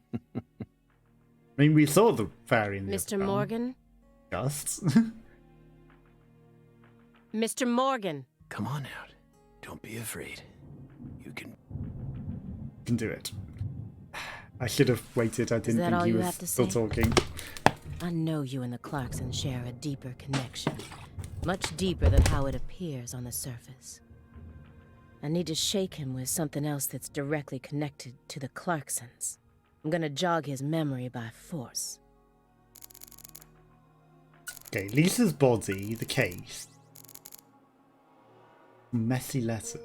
mean, we saw the fairy in the Mr. Morgan? Just. Mr. Morgan! Come on out. Don't be afraid. You can do it. I should have waited. I didn't think he was still talking. I know you and the Clarksons share a deeper connection. Much deeper than how it appears on the surface. I need to shake him with something else that's directly connected to the Clarksons. I'm gonna jog his memory by force. Okay, Lisa's body, the case. Messy letters.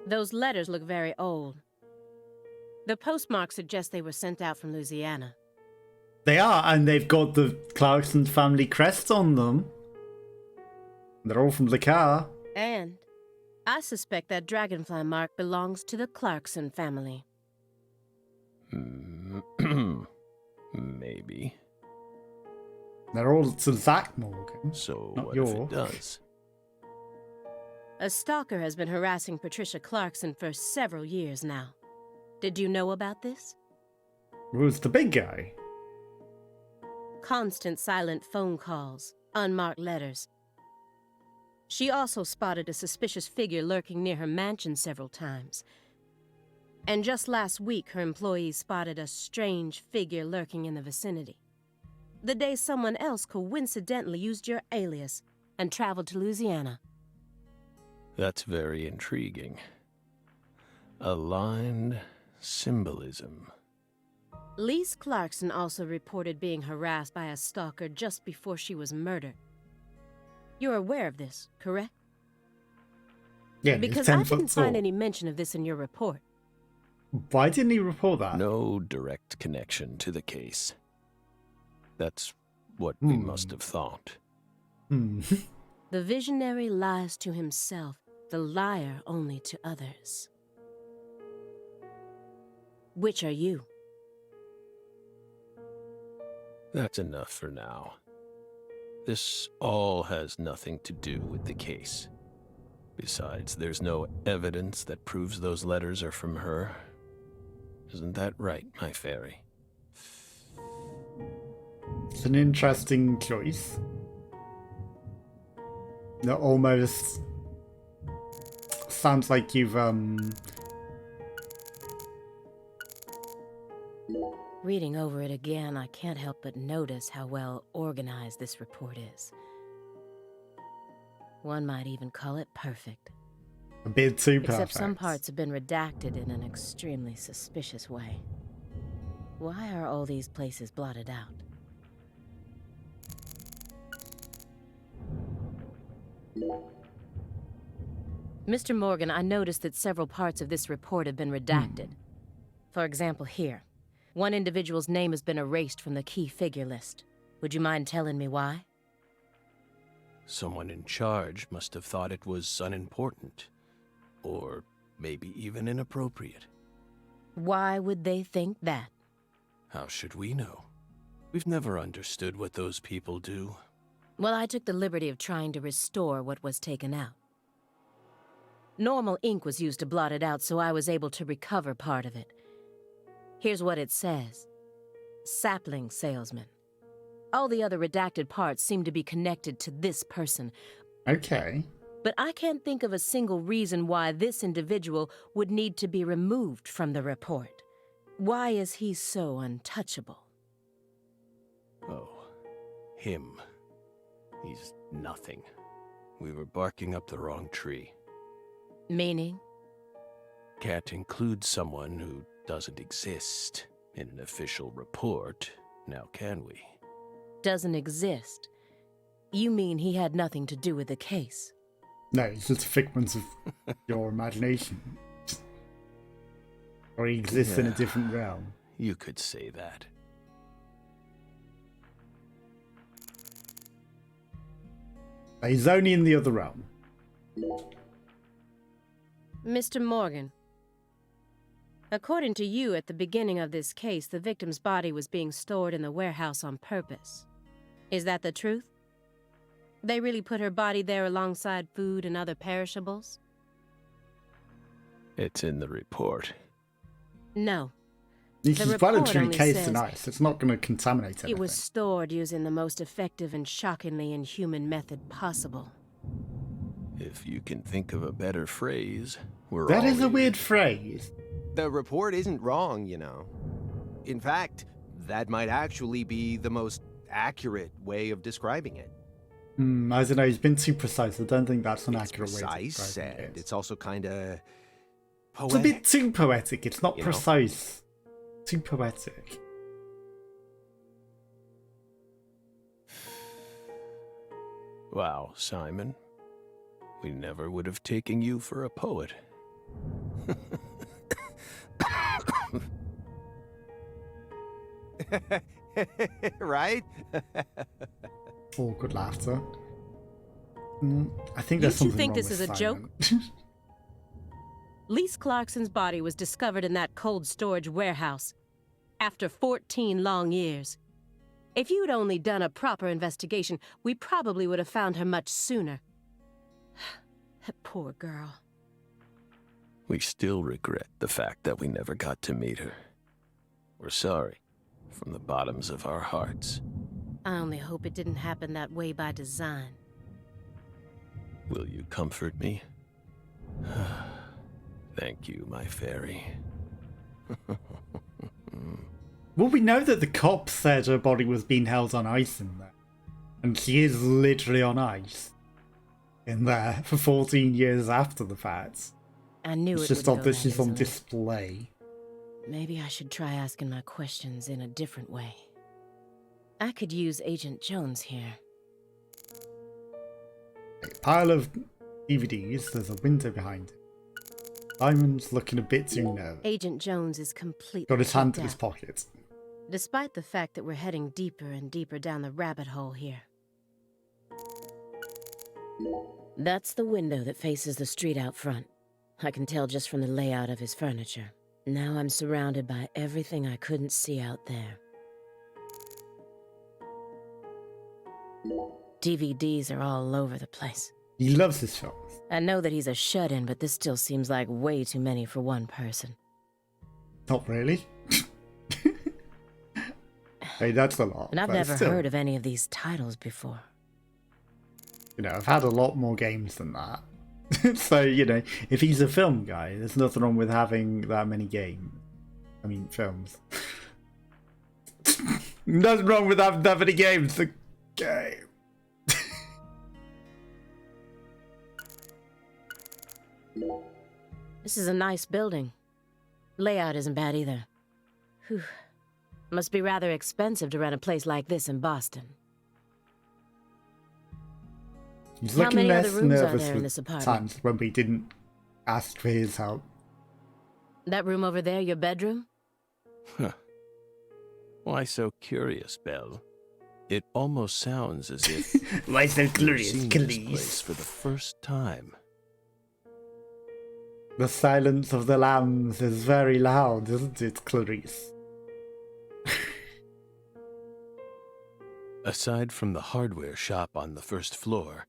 Those letters look very old. The postmark suggests they were sent out from Louisiana. They are, and they've got the Clarkson family crest on them. They're all from Le Car. And I suspect that dragonfly mark belongs to the Clarkson family. Maybe. They're all to Zach Morgan. So not what York. if it does? A stalker has been harassing Patricia Clarkson for several years now. Did you know about this? Who's the big guy? Constant silent phone calls, unmarked letters. She also spotted a suspicious figure lurking near her mansion several times. And just last week, her employees spotted a strange figure lurking in the vicinity. The day someone else coincidentally used your alias, and traveled to Louisiana. That's very intriguing. Aligned symbolism. Lise Clarkson also reported being harassed by a stalker just before she was murdered. You're aware of this, correct? Yeah, because I didn't find any mention of this in your report. Why didn't he report that? No direct connection to the case. That's what we must have thought. The visionary lies to himself, the liar only to others. Which are you? That's enough for now. This all has nothing to do with the case. Besides, there's no evidence that proves those letters are from her. Isn't that right, my fairy? It's an interesting choice. That almost sounds like you've Reading over it again, I can't help but notice how well organized this report is. One might even call it perfect. a bit too perfect. Except some parts have been redacted in an extremely suspicious way. Why are all these places blotted out? Mr. Morgan, I noticed that several parts of this report have been redacted. For example, here. One individual's name has been erased from the key figure list. Would you mind telling me why? Someone in charge must have thought it was unimportant. Or maybe even inappropriate. Why would they think that? How should we know? We've never understood what those people do. Well, I took the liberty of trying to restore what was taken out. Normal ink was used to blot it out, so I was able to recover part of it. Here's what it says. Sapling salesman. All the other redacted parts seem to be connected to this person. Okay. But I can't think of a single reason why this individual would need to be removed from the report. Why is he so untouchable? Oh, him. He's nothing. We were barking up the wrong tree. Meaning? Can't include someone who doesn't exist in an official report, now can we? Doesn't exist? You mean he had nothing to do with the case? No, it's just a figment of your imagination. Or he exists in a different realm. You could say that. He's only in the other realm. Mr. Morgan, according to you, at the beginning of this case, the victim's body was being stored in the warehouse on purpose. Is that the truth? They really put her body there alongside food and other perishables? It's in the report. No. He's voluntary case tonight, so it's not going to contaminate anything. It was stored using the most effective and shockingly inhuman method possible. If you can think of a better phrase, we're That all is a weird phrase. The report isn't wrong, you know. In fact, that might actually be the most accurate way of describing it. I don't know, he's been too precise. I don't think that's an accurate way to Precise, describe and it. it's also kind of poetic. It's a bit too poetic. It's not You know? precise. Too poetic. Wow, Simon. We never would have taken you for a poet. Right? Awkward laughter. I think there's something think wrong this with is a Simon. Lise Clarkson's body was discovered in that cold storage warehouse after 14 long years. If you'd only done a proper investigation, we probably would have found her much sooner. That poor girl. We still regret the fact that we never got to meet her. We're sorry, from the bottoms of our hearts. I only hope it didn't happen that way by design. Will you comfort me? Thank you, my fairy. Well, we know that the cop said her body was being held on ice in there. And she is literally on ice. in there for 14 years after the fact. I knew It's it just would go obviously that on easily. display. Maybe I should try asking my questions in a different way. I could use Agent Jones here. A pile of DVDs, there's a window behind it. Simon's looking a bit too nervous. Agent Jones is completely Got his hand in checked his out, pocket. despite the fact that we're heading deeper and deeper down the rabbit hole here. That's the window that faces the street out front. I can tell just from the layout of his furniture. Now I'm surrounded by everything I couldn't see out there. DVDs are all over the place. He loves his films. I know that he's a shut-in, but this still seems like way too many for one person. Not really. Hey, that's a lot. And I've but never still, heard of any of these titles before. You know, I've had a lot more games than that. So, you know, if he's a film guy, there's nothing wrong with having that many games. I mean, films. Nothing wrong with having that many games. The game. This is a nice building. Layout isn't bad either. Whew. Must be rather expensive to rent a place like this in Boston. He's How looking many other less rooms are nervous there in with this apartment? times when we didn't ask for his help. That room over there, your bedroom? Huh. Why so curious, Belle? It almost sounds as if Why so you're curious, seeing this please? place for the first time. The silence of the lambs is very loud, isn't it, Clarice? Aside from the hardware shop on the first floor,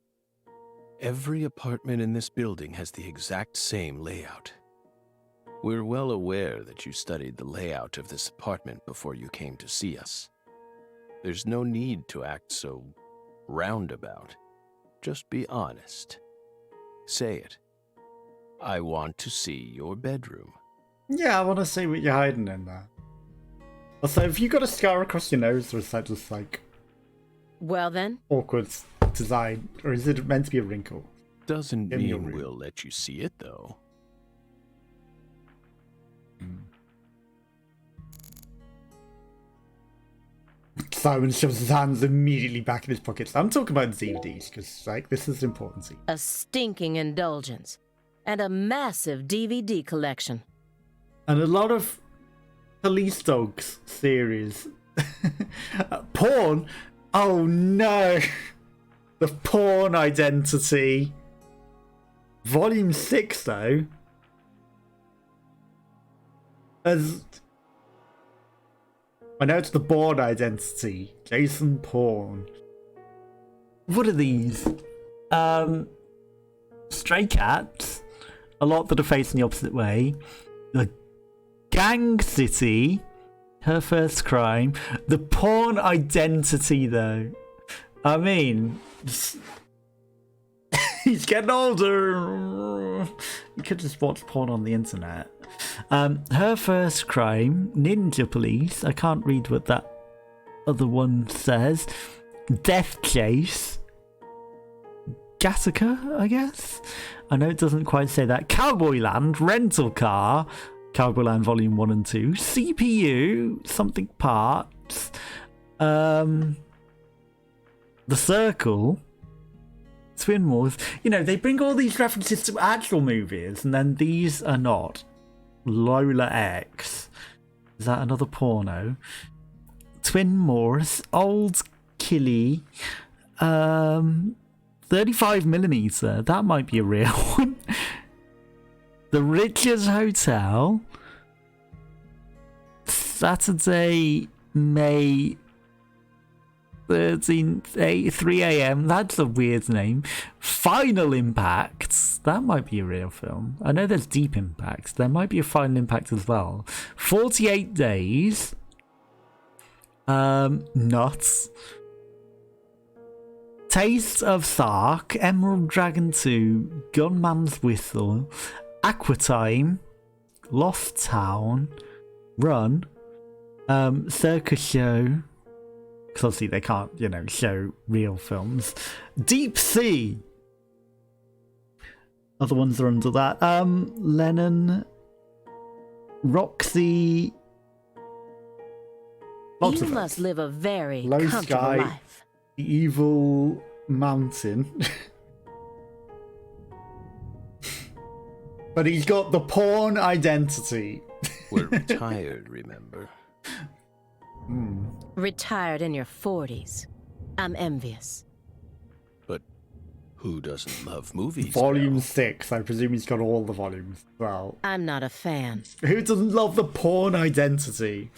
every apartment in this building has the exact same layout. We're well aware that you studied the layout of this apartment before you came to see us. There's no need to act so roundabout. Just be honest. Say it. I want to see your bedroom. Yeah, I want to see what you're hiding in there. Also, have you got a scar across your nose, or is that just like Well then, awkward design, or is it meant to be a wrinkle? Doesn't Give me a mean ring. we'll let you see it, though. Simon shoves his hands immediately back in his pockets. I'm talking about DVDs, because like this is important to you. a stinking indulgence. And a massive DVD collection. And a lot of police dogs series. Porn? Oh no! The Porn Identity. Volume 6 though. As I know it's the Bourne Identity. Jason Bourne. What are these? Stray Cats. A lot that are facing the opposite way. The Gang City. Her First Crime. The Porn Identity though. I mean, he's getting older. You could just watch porn on the internet. Her First Crime, Ninja Police. I can't read what that other one says. Death Chase. Gattaca, I guess. I know it doesn't quite say that. Cowboy Land, Rental Car. Cowboy Land Volume 1 and 2. CPU, something parts. The Circle. Twin Wars. You know, they bring all these references to actual movies, and then these are not. Lola X. Is that another porno? Twin Moors. Old Killy. 35mm. That might be a real one. The Richards Hotel. Saturday, May 13th, 3 a.m. That's a weird name. Final Impact. That might be a real film. I know there's Deep Impact. There might be a Final Impact as well. 48 Days. Nuts. Taste of Sark. Emerald Dragon 2. Gunman's Whistle. Aquatime. Lost Town. Run. Circus Show. Because obviously they can't, you know, show real films. Deep Sea. Other ones are under that. Lennon, Roxy. Lots You of must those. live a very Low comfortable Sky, life. Evil Mountain. But he's got the porn identity. We're retired, remember? Retired in your 40s. I'm envious. But who doesn't love movies? Volume Mel? 6. I presume he's got all the volumes as well. I'm not a fan. Who doesn't love the porn identity?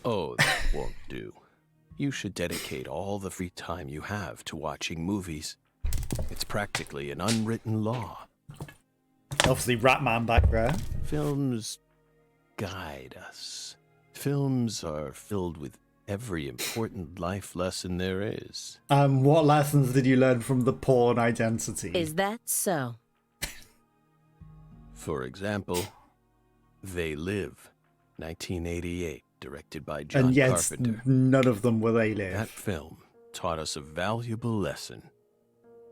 Oh, that won't do. You should dedicate all the free time you have to watching movies. It's practically an unwritten law. Obviously, Ratman back there. Films guide us. Films are filled with every important life lesson there is. What lessons did you learn from the porn identity? Is that so? For example, They Live, 1988, directed by John and yet, Carpenter. none of them were They Live. That film taught us a valuable lesson.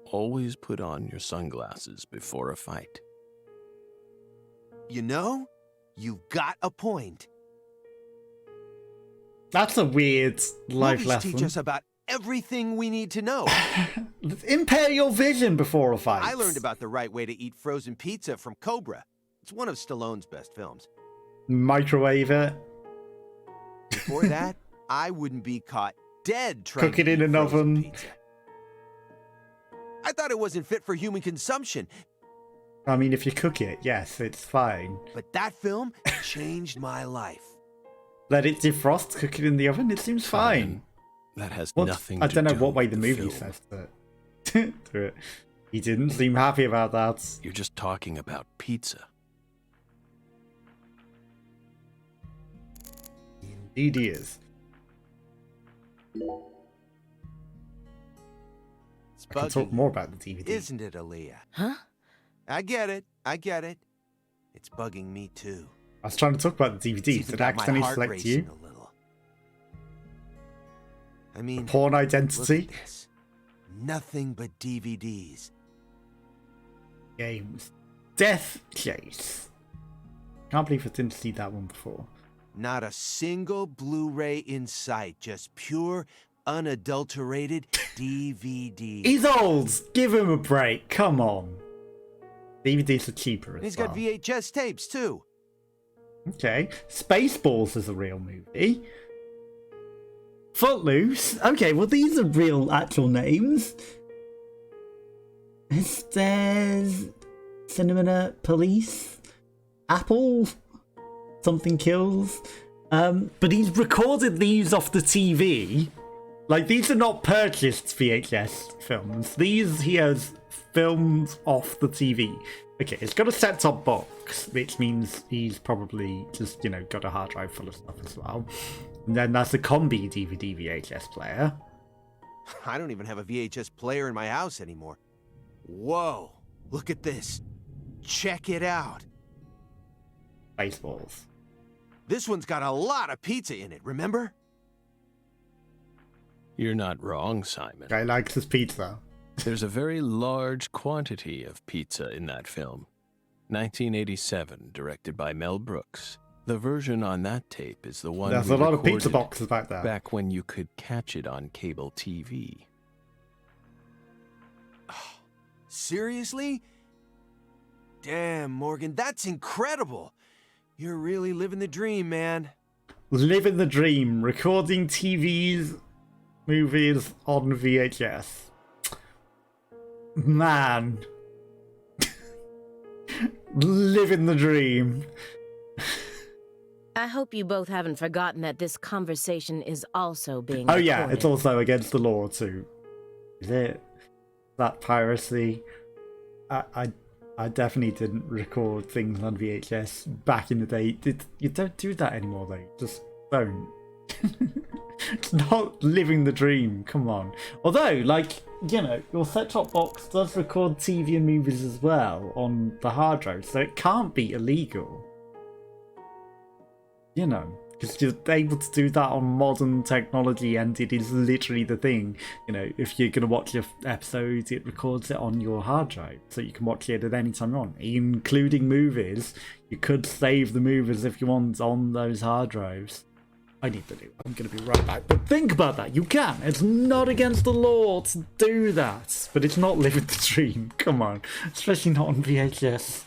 Always put on your sunglasses before a fight. You know, you've got a point. That's a weird life Movies lesson. teach us about everything we need to know. Impair your vision before a fight. I learned about the right way to eat frozen pizza from Cobra. It's one of Stallone's best films. Microwave it. Before that, I wouldn't be caught dead trying Cook it to in eat an frozen oven. pizza. I thought it wasn't fit for human consumption, I mean, if you cook it, yes, it's fine. but that film changed my life. Let it defrost, cook it in the oven, it seems fine. That has What- nothing I to don't know do what way with the movie film. says to it. He didn't seem happy about that. You're just talking about pizza. Indeed he is. It's I can bugging talk more about the DVD. Isn't it, Aaliyah? Huh? I get it. It's bugging me too. I was trying to talk about the It's DVDs. even Did I got my accidentally heart select racing you? a little. I mean, Porn look identity? at this. Nothing but DVDs. Games. Death Chase. Can't believe I didn't see that one before. Not a single Blu-ray in sight. Just pure, unadulterated DVD. He's old! Give him a break, come on. DVDs are cheaper And as he's well. got VHS tapes too. Okay. Spaceballs is a real movie. Footloose. Okay, well these are real actual names. There's Cinema Police. Apple. Something Kills. But he's recorded these off the TV. Like, these are not purchased VHS films. These he has filmed off the TV. Okay, it's got a set-top box, which means he's probably just, you know, got a hard drive full of stuff as well. And then that's a combi DVD VHS player. I don't even have a VHS player in my house anymore. Whoa, look at this. Check it out. Baseballs. This one's got a lot of pizza in it, remember? You're not wrong, Simon. Guy likes his pizza. There's a very large quantity of pizza in that film. 1987, directed by Mel Brooks. The version on that tape is the one There's we a lot of pizza recorded boxes back there. back when you could catch it on cable TV. Seriously? Damn, Morgan, that's incredible. You're really living the dream, man. Living the dream. Recording TVs, movies on VHS. Man. Living the dream. I hope you both haven't forgotten that this conversation is also being Oh recorded. yeah, it's also against the law too. Is it? That piracy? I definitely didn't record things on VHS back in the day. You don't do that anymore though. Just don't. It's not living the dream. Come on. Although, like, you know, your set-top box does record TV and movies as well on the hard drive, so it can't be illegal. You know, Because you're able to do that on modern technology, and it is literally the thing. You know, if you're going to watch your episodes, it records it on your hard drive, so you can watch it at any time you want, including movies. You could save the movies if you want on those hard drives. I need to do it. I'm going to be right back. But think about that. You can. It's not against the law to do that. But it's not living the dream. Come on. Especially not on VHS.